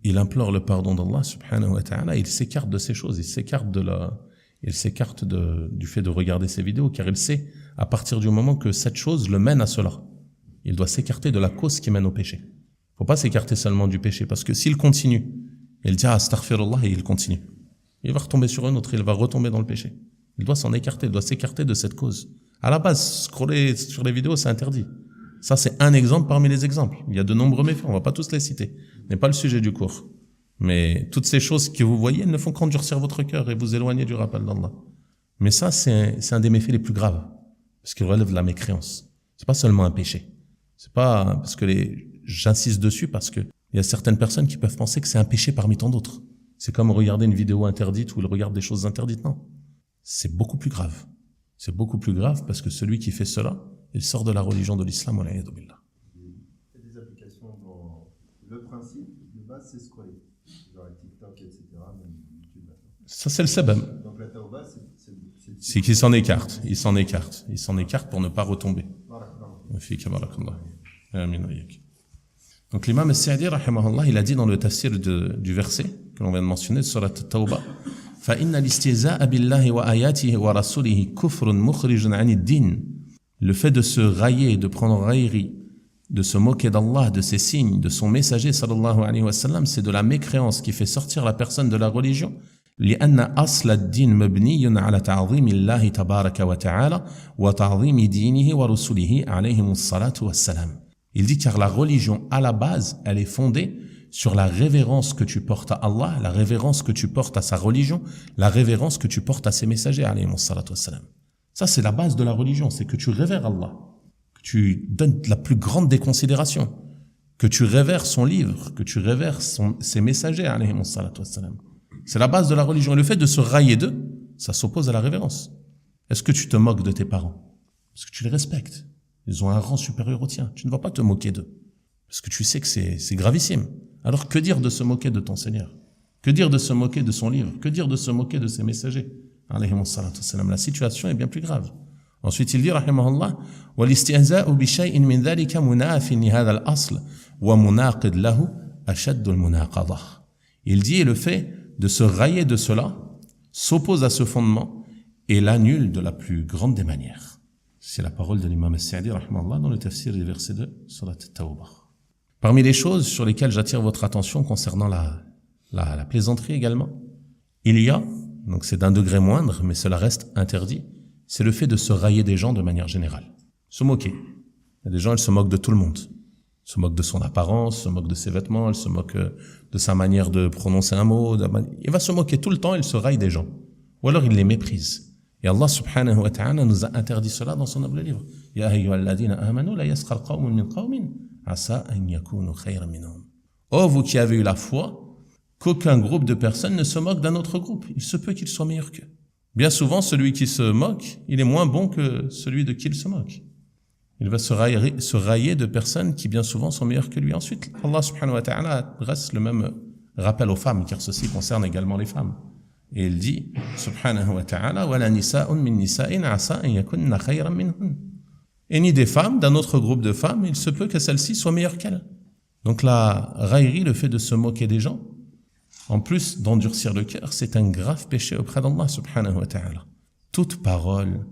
Il implore le pardon d'Allah subhanahu wa ta'ala, il s'écarte de ces choses, il s'écarte du fait de regarder ces vidéos, car il sait, à partir du moment que cette chose le mène à cela, Il doit s'écarter de la cause qui mène au péché. Il ne faut pas s'écarter seulement du péché, parce que s'il continue, il dit astaghfirullah et il continue. Il va retomber sur un autre, il va retomber dans le péché. Il doit s'en écarter, il doit s'écarter de cette cause. À la base, scroller sur les vidéos, c'est interdit. Ça, c'est un exemple parmi les exemples. Il y a de nombreux méfaits, on va pas tous les citer. Ce n'est pas le sujet du cours. Mais toutes ces choses que vous voyez, elles ne font qu'endurcir votre cœur et vous éloigner du rappel d'Allah. Mais ça, c'est un des méfaits les plus graves, parce qu'il relève de la mécréance. C'est pas seulement un péché. C'est pas parce que j'insiste dessus parce que il y a certaines personnes qui peuvent penser que c'est un péché parmi tant d'autres. C'est comme regarder une vidéo interdite ou il regarde des choses interdites. Non. C'est beaucoup plus grave. C'est beaucoup plus grave parce que celui qui fait cela, il sort de la religion de l'islam. Il y a des applications dans le principe de base, c'est scroller. Genre TikTok, etc. Même YouTube maintenant. Ça, c'est le sabam. Donc la tauba, c'est qu'il s'en écarte. Il s'en écarte. Il s'en écarte pour ne pas retomber. Donc l'imam al-Sa'di, rahimahullah, il a dit dans le tafsir du verset que l'on vient de mentionner, de surat al-Tawbah, فَإِنَّ الْإِسْتِهْزَاءَ بِاللَّهِ وَآيَاتِهِ وَرَسُولِهِ كُفْرٌ مُخْرِجٌ عَنِ الدِّينِ. Le fait de se railler, de prendre raillerie, de se moquer d'Allah, de ses signes, de son messager sallallahu alayhi wa sallam, c'est de la mécréance qui fait sortir la personne de la religion. لأن أصل الدين مبني على تعظيم الله تبارك وتعالى وتعظيم دينه ورسله عليهم الصلاة والسلام. Il dit car la religion à la base, elle est fondée sur la révérence que tu portes à Allah, la révérence que tu portes à sa religion, la révérence que tu portes à ses messagers alayhimus salatu wassalam. Ça c'est la base de la religion, c'est que tu révères Allah, que tu donnes la plus grande des considérations, que tu révères son livre, que tu révères ses messagers alayhimus salatu wassalam. C'est la base de la religion. Et le fait de se railler d'eux, ça s'oppose à la révérence. Est-ce que tu te moques de tes parents? Parce que tu les respectes. Ils ont un rang supérieur au tien. Tu ne vas pas te moquer d'eux. Parce que tu sais que c'est gravissime. Alors que dire de se moquer de ton Seigneur? Que dire de se moquer de son livre? Que dire de se moquer de ses messagers? La situation est bien plus grave. Ensuite, il dit, rahimahullah, وَالِاسْتِهْزَاءُ بِشَيْءٍ مِنْ ذَلِكَ مُنَافٍ لِهَذَا الْأَصْلِ وَمُنَاقِدْ لَهُ أَشَدُّ الْمُنَاقَضَةِ. Il dit, et le fait de se railler de cela s'oppose à ce fondement et l'annule de la plus grande des manières. C'est la parole de l'imam al-Sa'di rahimahullah dans le tafsir du verset 2 sur la Tawbah. Parmi les choses sur lesquelles j'attire votre attention concernant la plaisanterie également, il y a, donc c'est d'un degré moindre mais cela reste interdit, c'est le fait de se railler des gens de manière générale. Se moquer. Il y a des gens, ils se moquent de tout le monde. Se moque de son apparence, se moque de ses vêtements, elle se moque de sa manière de prononcer un mot. Il va se moquer tout le temps, il se raille des gens. Ou alors il les méprise. Et Allah subhanahu wa ta'ala nous a interdit cela dans son noble livre. Ya ayyuhalladhina amanu la yaskhar qawmun min qawmin asa an yakunu khayran minhum. Oh, vous qui avez eu la foi, qu'aucun groupe de personnes ne se moque d'un autre groupe. Il se peut qu'il soit meilleur qu'eux. Bien souvent, celui qui se moque, il est moins bon que celui de qui il se moque. Il va se railler de personnes qui bien souvent sont meilleures que lui. Ensuite, Allah subhanahu wa ta'ala adresse le même rappel aux femmes, car ceci concerne également les femmes. Et il dit, subhanahu wa ta'ala, وَلَا نِسَاءٌ مِّن نِسَاءٍ عَسَىٰ أَن يَكُنَّ خَيْرًا مِّنْهُنَّ. Et ni des femmes d'un autre groupe de femmes, il se peut que celles-ci soient meilleures qu'elles. Donc la raillerie, le fait de se moquer des gens, en plus d'endurcir le cœur, c'est un grave péché auprès d'Allah subhanahu wa ta'ala. Toute parole,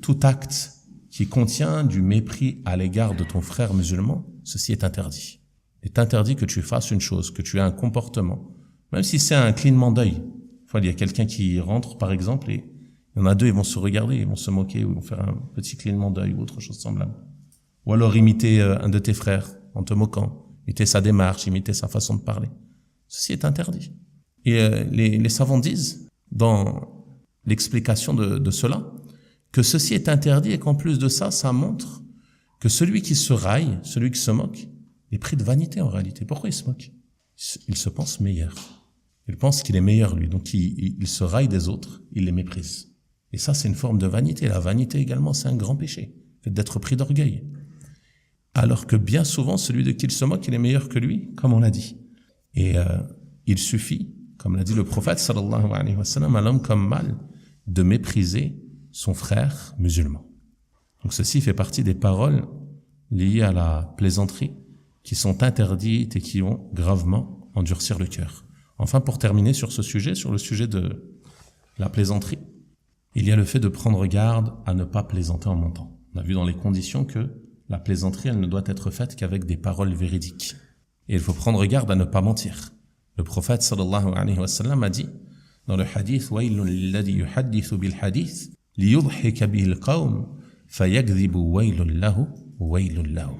tout acte qui contient du mépris à l'égard de ton frère musulman, ceci est interdit. Il est interdit que tu fasses une chose, que tu aies un comportement, même si c'est un clignement d'œil. Il y a quelqu'un qui rentre, par exemple, et il y en a deux, ils vont se regarder, ils vont se moquer, ou ils vont faire un petit clignement d'œil ou autre chose semblable. Ou alors imiter un de tes frères en te moquant, imiter sa démarche, imiter sa façon de parler. Ceci est interdit. Et les savants disent, dans l'explication de cela, que ceci est interdit et qu'en plus de ça, ça montre que celui qui se raille, celui qui se moque, est pris de vanité en réalité. Pourquoi il se moque? Il se pense meilleur. Il pense qu'il est meilleur lui, donc il se raille des autres, il les méprise. Et ça, c'est une forme de vanité. La vanité également, c'est un grand péché, le fait d'être pris d'orgueil. Alors que bien souvent, celui de qui il se moque, il est meilleur que lui, comme on l'a dit. Et il suffit, comme l'a dit le prophète sallallahu alayhi wa sallam, à l'homme comme mal, de mépriser son frère musulman. Donc ceci fait partie des paroles liées à la plaisanterie qui sont interdites et qui vont gravement endurcir le cœur. Enfin, pour terminer sur ce sujet, sur le sujet de la plaisanterie, il y a le fait de prendre garde à ne pas plaisanter en mentant. On a vu dans les conditions que la plaisanterie, elle ne doit être faite qu'avec des paroles véridiques. Et il faut prendre garde à ne pas mentir. Le prophète sallallahu alayhi wa sallam a dit dans le hadith وَيْلٌ لِلَّذِي يُحَدِّثُ بِالْحَدِيثِ لِيُضْحِكَ بِهِ الْقَوْمِ فَيَكْذِبُ وَيْلٌ لَهُ وَيْلٌ لَهُ.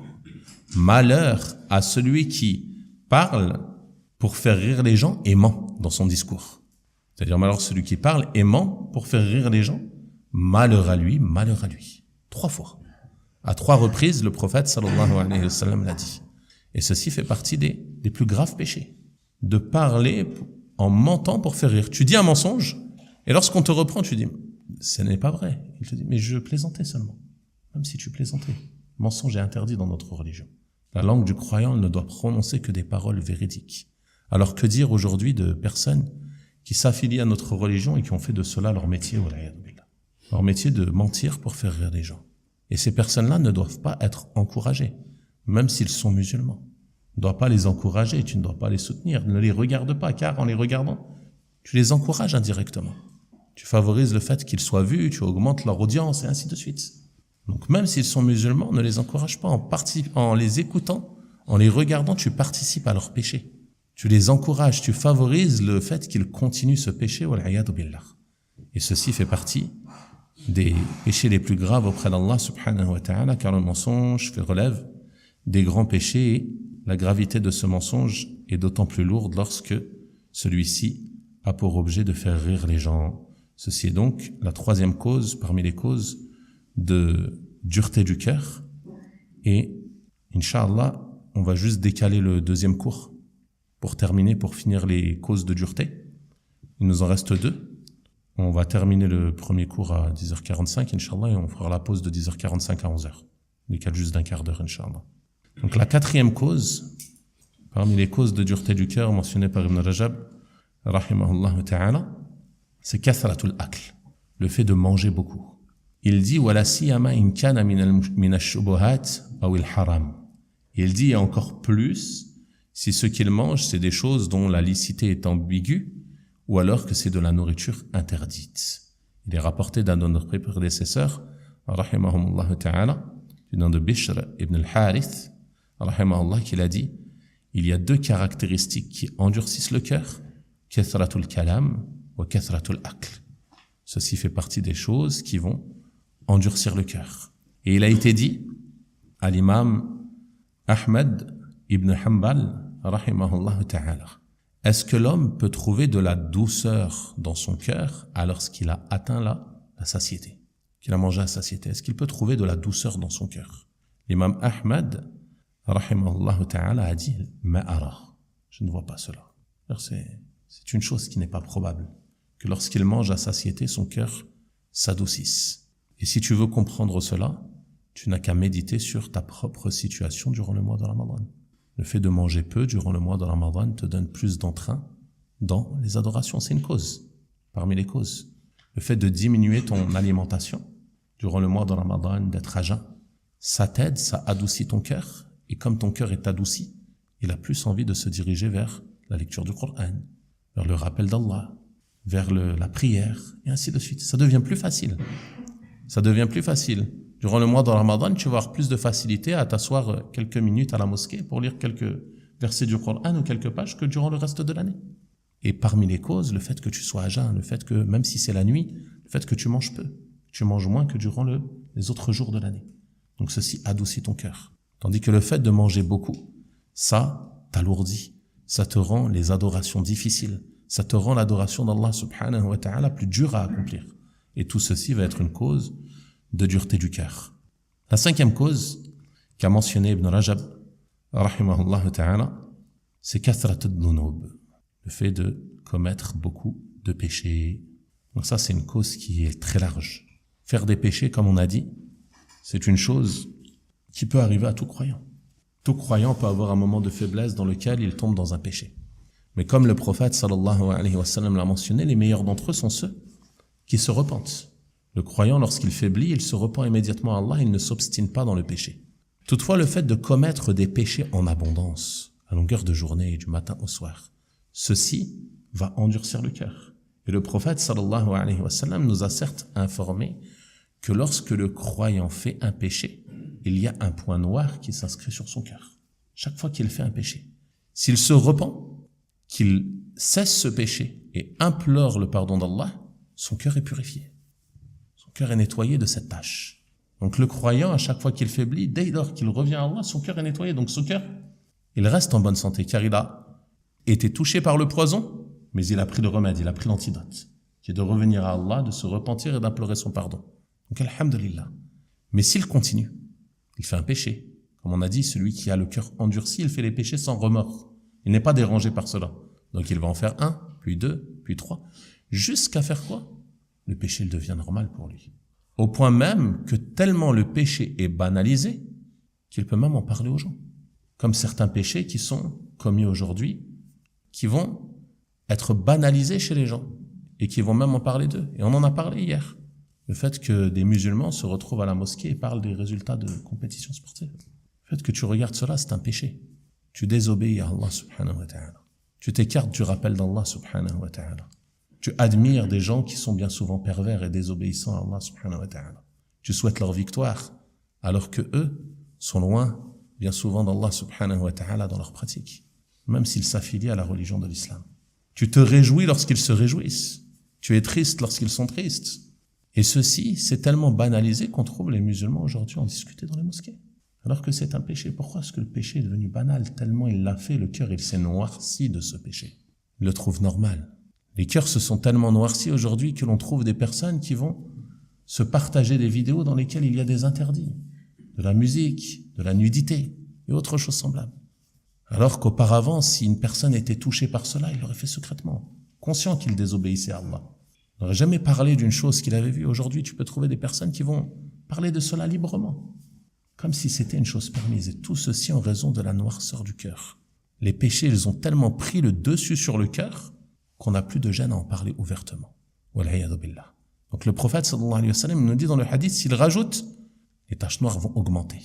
Malheur à celui qui parle pour faire rire les gens et ment dans son discours. C'est-à-dire malheur à celui qui parle et ment pour faire rire les gens. Malheur à lui, malheur à lui. 3 fois. À 3 reprises, le prophète sallallahu alayhi wa sallam l'a dit. Et ceci fait partie des plus graves péchés. De parler en mentant pour faire rire. Tu dis un mensonge, et lorsqu'on te reprend, tu dis, ce n'est pas vrai. Il te dit, mais je plaisantais seulement. Même si tu plaisantais. Le mensonge est interdit dans notre religion. La langue du croyant ne doit prononcer que des paroles véridiques. Alors que dire aujourd'hui de personnes qui s'affilient à notre religion et qui ont fait de cela leur métier, leur métier de mentir pour faire rire les gens. Et ces personnes-là ne doivent pas être encouragées, même s'ils sont musulmans. Tu ne dois pas les encourager, tu ne dois pas les soutenir, ne les regarde pas, car en les regardant, tu les encourages indirectement. Tu favorises le fait qu'ils soient vus, tu augmentes leur audience et ainsi de suite. Donc même s'ils sont musulmans, ne les encourage pas. En les écoutant, en les regardant, tu participes à leur péché. Tu les encourages, tu favorises le fait qu'ils continuent ce péché, wal-'iyadu billah. Et ceci fait partie des péchés les plus graves auprès d'Allah subhanahu wa ta'ala, car le mensonge fait relève des grands péchés et la gravité de ce mensonge est d'autant plus lourde lorsque celui-ci a pour objet de faire rire les gens. Ceci est donc la 3e cause parmi les causes de dureté du cœur. Et Inch'Allah, on va juste décaler le 2e cours pour terminer, pour finir les causes de dureté. Il nous en reste 2. On va terminer le premier cours à 10h45, Inch'Allah, et on fera la pause de 10h45 à 11h. On décale juste d'un quart d'heure, Inch'Allah. Donc la 4e cause, parmi les causes de dureté du cœur mentionnées par Ibn Rajab, rahimahullah ta'ala, c'est kathratul akl, le fait de manger beaucoup. Il dit wala siyama in kana min ash-shubuhat aw al-haram. Il dit et encore plus si ce qu'il mange c'est des choses dont la licité est ambiguë ou alors que c'est de la nourriture interdite. Il est rapporté d'un de nos prédécesseurs, rahimahumullah ta'ala, du nom de Bishr ibn al-Harith, rahimahullah, qu'il a dit il y a 2 caractéristiques qui endurcissent le cœur, kathratul kalam wa kathratul akl. Ceci fait partie des choses qui vont endurcir le cœur. Et il a été dit à l'imam Ahmed ibn Hanbal, rahimahullah ta'ala, est-ce que l'homme peut trouver de la douceur dans son cœur alors qu'il a atteint la satiété, qu'il a mangé à satiété? Est-ce qu'il peut trouver de la douceur dans son cœur? L'imam Ahmed, rahimahullah ta'ala, a dit ma'ara, je ne vois pas cela. C'est une chose qui n'est pas probable, que lorsqu'il mange à satiété, son cœur s'adoucisse. Et si tu veux comprendre cela, tu n'as qu'à méditer sur ta propre situation durant le mois de Ramadan. Le fait de manger peu durant le mois de Ramadan te donne plus d'entrain dans les adorations. C'est une cause, parmi les causes. Le fait de diminuer ton alimentation durant le mois de Ramadan, d'être à jeun, ça t'aide, ça adoucit ton cœur. Et comme ton cœur est adouci, il a plus envie de se diriger vers la lecture du Coran, vers le rappel d'Allah, vers la prière, et ainsi de suite. Ça devient plus facile. Ça devient plus facile. Durant le mois de Ramadan, tu vas avoir plus de facilité à t'asseoir quelques minutes à la mosquée pour lire quelques versets du Coran ou quelques pages que durant le reste de l'année. Et parmi les causes, le fait que tu sois à jeun, le fait que, même si c'est la nuit, le fait que tu manges peu, tu manges moins que durant les autres jours de l'année. Donc ceci adoucit ton cœur. Tandis que le fait de manger beaucoup, ça t'alourdit, ça te rend les adorations difficiles, ça te rend l'adoration d'Allah subhanahu wa ta'ala plus dure à accomplir. Et tout ceci va être une cause de dureté du cœur. La 5e cause qu'a mentionné Ibn Rajab, rahimahullah ta'ala, c'est kathratud dhunub, le fait de commettre beaucoup de péchés. Donc ça, c'est une cause qui est très large. Faire des péchés, comme on a dit, c'est une chose qui peut arriver à tout croyant. Tout croyant peut avoir un moment de faiblesse dans lequel il tombe dans un péché. Mais comme le prophète sallallahu alayhi wa sallam l'a mentionné, les meilleurs d'entre eux sont ceux qui se repentent. Le croyant, lorsqu'il faiblit, il se repent immédiatement à Allah, il ne s'obstine pas dans le péché. Toutefois, le fait de commettre des péchés en abondance, à longueur de journée et du matin au soir, ceci va endurcir le cœur. Et le prophète sallallahu alayhi wa sallam nous a certes informé que lorsque le croyant fait un péché il y a un point noir qui s'inscrit sur son cœur. Chaque fois qu'il fait un péché. S'il se repent, qu'il cesse ce péché et implore le pardon d'Allah, son cœur est purifié. Son cœur est nettoyé de cette tâche. Donc le croyant, à chaque fois qu'il faiblit, dès lors qu'il revient à Allah, son cœur est nettoyé. Donc son cœur, il reste en bonne santé, car il a été touché par le poison, mais il a pris le remède, il a pris l'antidote, qui est de revenir à Allah, de se repentir et d'implorer son pardon. Donc alhamdulillah. Mais s'il continue, il fait un péché. Comme on a dit, celui qui a le cœur endurci, il fait les péchés sans remords. Il n'est pas dérangé par cela. Donc il va en faire 1, puis 2, puis 3, jusqu'à faire quoi? Le péché il devient normal pour lui. Au point même que tellement le péché est banalisé, qu'il peut même en parler aux gens. Comme certains péchés qui sont commis aujourd'hui, qui vont être banalisés chez les gens, et qui vont même en parler d'eux. Et on en a parlé hier. Le fait que des musulmans se retrouvent à la mosquée et parlent des résultats de compétitions sportives. Le fait que tu regardes cela, c'est un péché. Tu désobéis à Allah subhanahu wa ta'ala. Tu t'écartes du rappel d'Allah subhanahu wa ta'ala. Tu admires des gens qui sont bien souvent pervers et désobéissants à Allah subhanahu wa ta'ala. Tu souhaites leur victoire, alors que eux sont loin, bien souvent, d'Allah subhanahu wa ta'ala dans leur pratique, même s'ils s'affilient à la religion de l'islam. Tu te réjouis lorsqu'ils se réjouissent. Tu es triste lorsqu'ils sont tristes. Et ceci, c'est tellement banalisé qu'on trouve les musulmans aujourd'hui en discuter dans les mosquées. Alors que c'est un péché. Pourquoi est-ce que le péché est devenu banal? Tellement il l'a fait, le cœur, il s'est noirci de ce péché. Il le trouve normal. Les cœurs se sont tellement noircis aujourd'hui que l'on trouve des personnes qui vont se partager des vidéos dans lesquelles il y a des interdits, de la musique, de la nudité et autres choses semblables. Alors qu'auparavant, si une personne était touchée par cela, il l'aurait fait secrètement, conscient qu'il désobéissait à Allah. Il n'aurait jamais parlé d'une chose qu'il avait vue. Aujourd'hui, tu peux trouver des personnes qui vont parler de cela librement, comme si c'était une chose permise. Et tout ceci en raison de la noirceur du cœur. Les péchés, ils ont tellement pris le dessus sur le cœur qu'on n'a plus de gêne à en parler ouvertement. Wal'iyadu billah. Donc le prophète sallallahu alayhi wa sallam nous dit dans le hadith, s'il rajoute, les taches noires vont augmenter,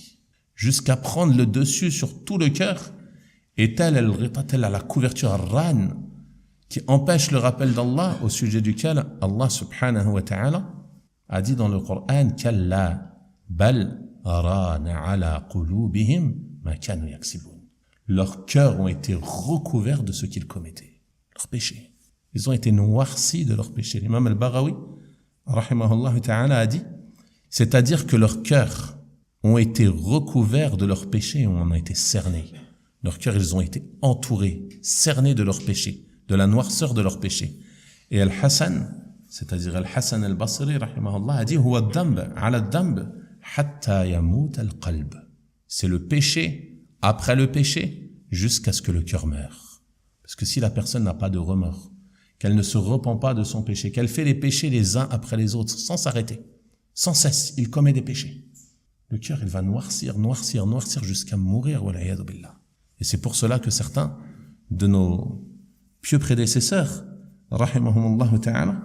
jusqu'à prendre le dessus sur tout le cœur, et telle à la couverture ran, qui empêche le rappel d'Allah, au sujet duquel Allah subhanahu wa ta'ala a dit dans le Coran, Kalla bal rana ala qulubihim ma kanu yaksibun. Leurs cœurs ont été recouverts de ce qu'ils commettaient, leurs péchés. Ils ont été noircis de leurs péchés. L'imam al-Baghawi, rahimahullah ta'ala, a dit, c'est-à-dire que leurs cœurs ont été recouverts de leurs péchés et on a été cernés. Leurs cœurs, ils ont été entourés, cernés de leurs péchés, de la noirceur de leurs péchés. Et Al-Hassan, c'est-à-dire Al-Hassan al-Basri, rahimahullah, a dit, huwa ad-damb, ala ad-damb, hatta yamut al-qalb. C'est le péché, après le péché, jusqu'à ce que le cœur meure. Parce que si la personne n'a pas de remords, qu'elle ne se repent pas de son péché, qu'elle fait les péchés les uns après les autres, sans s'arrêter, sans cesse, il commet des péchés. Le cœur, il va noircir jusqu'à mourir, wal'iyadu billah. Et c'est pour cela que certains de nos pieux prédécesseurs, rahimahumullah ta'ala,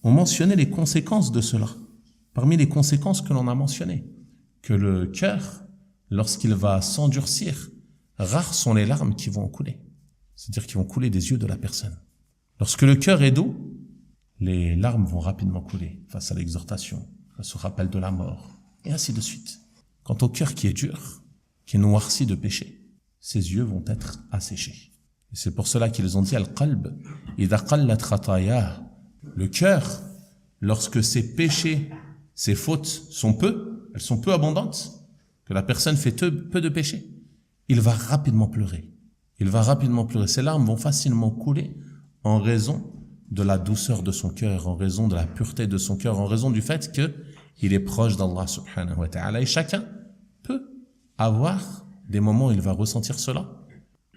ont mentionné les conséquences de cela. Parmi les conséquences que l'on a mentionnées, que le cœur, lorsqu'il va s'endurcir, rares sont les larmes qui vont couler. C'est-à-dire qui vont couler des yeux de la personne. Lorsque le cœur est doux, les larmes vont rapidement couler face à l'exhortation, face au rappel de la mort, et ainsi de suite. Quant au cœur qui est dur, qui est noirci de péché, ses yeux vont être asséchés. Et c'est pour cela qu'ils ont dit Al-Qalb, idha qallat khatayah. Le cœur, lorsque ses péchés, ses fautes sont peu, elles sont peu abondantes, que la personne fait peu de péchés, il va rapidement pleurer. Il va rapidement pleurer. Ses larmes vont facilement couler en raison de la douceur de son cœur, en raison de la pureté de son cœur, en raison du fait qu'il est proche d'Allah subhanahu wa ta'ala. Et chacun peut avoir des moments où il va ressentir cela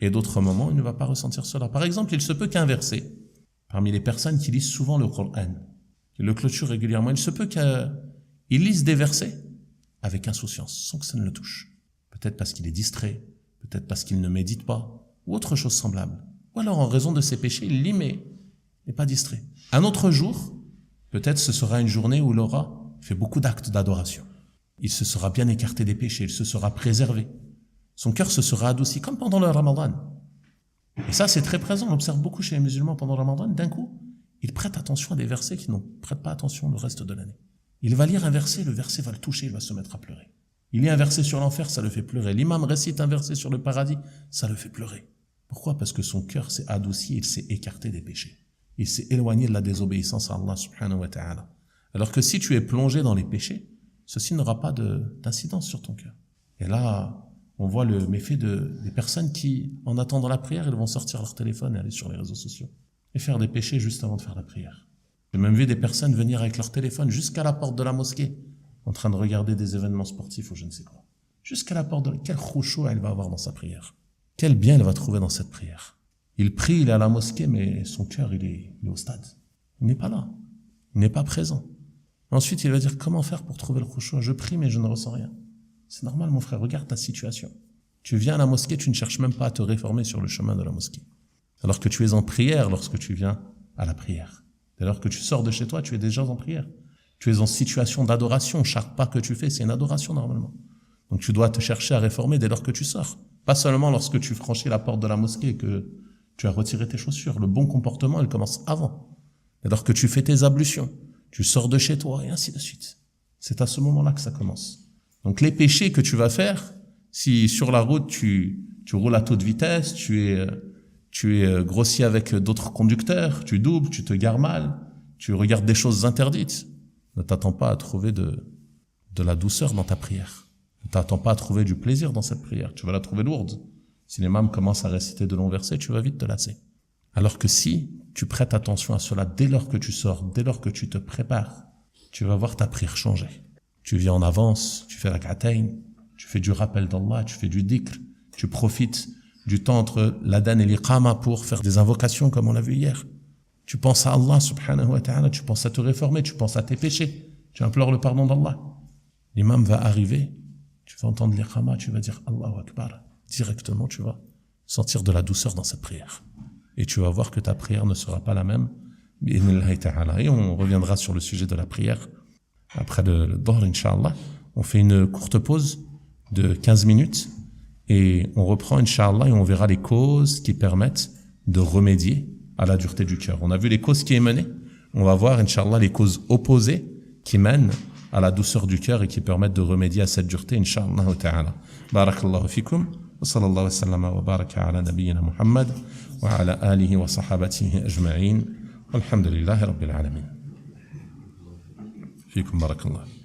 et d'autres moments où il ne va pas ressentir cela. Par exemple, il se peut qu'un verset, parmi les personnes qui lisent souvent le Coran, qui le clôturent régulièrement, il se peut qu'il lise des versets avec insouciance, sans que ça ne le touche. Peut-être parce qu'il est distrait, peut-être parce qu'il ne médite pas, ou autre chose semblable. Ou alors en raison de ses péchés, il lit mais n'est pas distrait. Un autre jour, peut-être ce sera une journée où il aura fait beaucoup d'actes d'adoration. Il se sera bien écarté des péchés, il se sera préservé. Son cœur se sera adouci, comme pendant le Ramadan. Et ça, c'est très présent, on observe beaucoup chez les musulmans pendant le Ramadan. D'un coup, ils prêtent attention à des versets qui ne prêtent pas attention le reste de l'année. Il va lire un verset, le verset va le toucher, il va se mettre à pleurer. Il lit un verset sur l'enfer, ça le fait pleurer. L'imam récite un verset sur le paradis, ça le fait pleurer. Pourquoi? Parce que son cœur s'est adouci, il s'est écarté des péchés. Il s'est éloigné de la désobéissance à Allah subhanahu wa ta'ala. Alors que si tu es plongé dans les péchés, ceci n'aura pas d'incidence sur ton cœur. Et là, on voit le méfait des personnes qui, en attendant la prière, ils vont sortir leur téléphone et aller sur les réseaux sociaux et faire des péchés juste avant de faire la prière. J'ai même vu des personnes venir avec leur téléphone jusqu'à la porte de la mosquée, en train de regarder des événements sportifs ou je ne sais quoi. Jusqu'à la porte de quel khushu' elle va avoir dans sa prière. Quel bien elle va trouver dans cette prière. Il prie, il est à la mosquée, mais son cœur, il est au stade. Il n'est pas là. Il n'est pas présent. Ensuite, il va dire, comment faire pour trouver le khushu'? Je prie, mais je ne ressens rien. C'est normal, mon frère, regarde ta situation. Tu viens à la mosquée, tu ne cherches même pas à te réformer sur le chemin de la mosquée. Alors que tu es en prière lorsque tu viens à la prière. Dès lors que tu sors de chez toi, tu es déjà en prière. Tu es en situation d'adoration. Chaque pas que tu fais, c'est une adoration normalement. Donc tu dois te chercher à réformer dès lors que tu sors. Pas seulement lorsque tu franchis la porte de la mosquée et que tu as retiré tes chaussures. Le bon comportement, il commence avant. Dès lors que tu fais tes ablutions, tu sors de chez toi et ainsi de suite. C'est à ce moment-là que ça commence. Donc les péchés que tu vas faire, si sur la route tu roules à toute vitesse, tu es grossier avec d'autres conducteurs, tu doubles, tu te gares mal, tu regardes des choses interdites, ne t'attends pas à trouver de la douceur dans ta prière. Ne t'attends pas à trouver du plaisir dans cette prière. Tu vas la trouver lourde. Si l'imam commence à réciter de longs versets, tu vas vite te lasser. Alors que si tu prêtes attention à cela dès lors que tu sors, dès lors que tu te prépares, tu vas voir ta prière changer. Tu viens en avance, tu fais la rak'atayn, tu fais du rappel d'Allah, tu fais du dhikr, tu profites du temps entre l'adhan et l'iqama pour faire des invocations comme on l'a vu hier. Tu penses à Allah subhanahu wa ta'ala, tu penses à te réformer, tu penses à tes péchés, tu implores le pardon d'Allah. L'imam va arriver, tu vas entendre l'iqama, tu vas dire Allahu Akbar. Directement, tu vas sentir de la douceur dans cette prière. Et tu vas voir que ta prière ne sera pas la même. Et on reviendra sur le sujet de la prière après le Dhuhr, Inch'Allah. On fait une courte pause de 15 minutes et on reprend, Inch'Allah, et on verra les causes qui permettent de remédier à la dureté du cœur. On a vu les causes qui émenaient. On va voir, Inch'Allah, les causes opposées qui mènent à la douceur du cœur et qui permettent de remédier à cette dureté, Inch'Allah ta'ala. Barakallahu fikum. وصلى الله وسلم وبارك على نبينا محمد وعلى آله وصحابته أجمعين والحمد لله رب العالمين. فيكم بارك الله.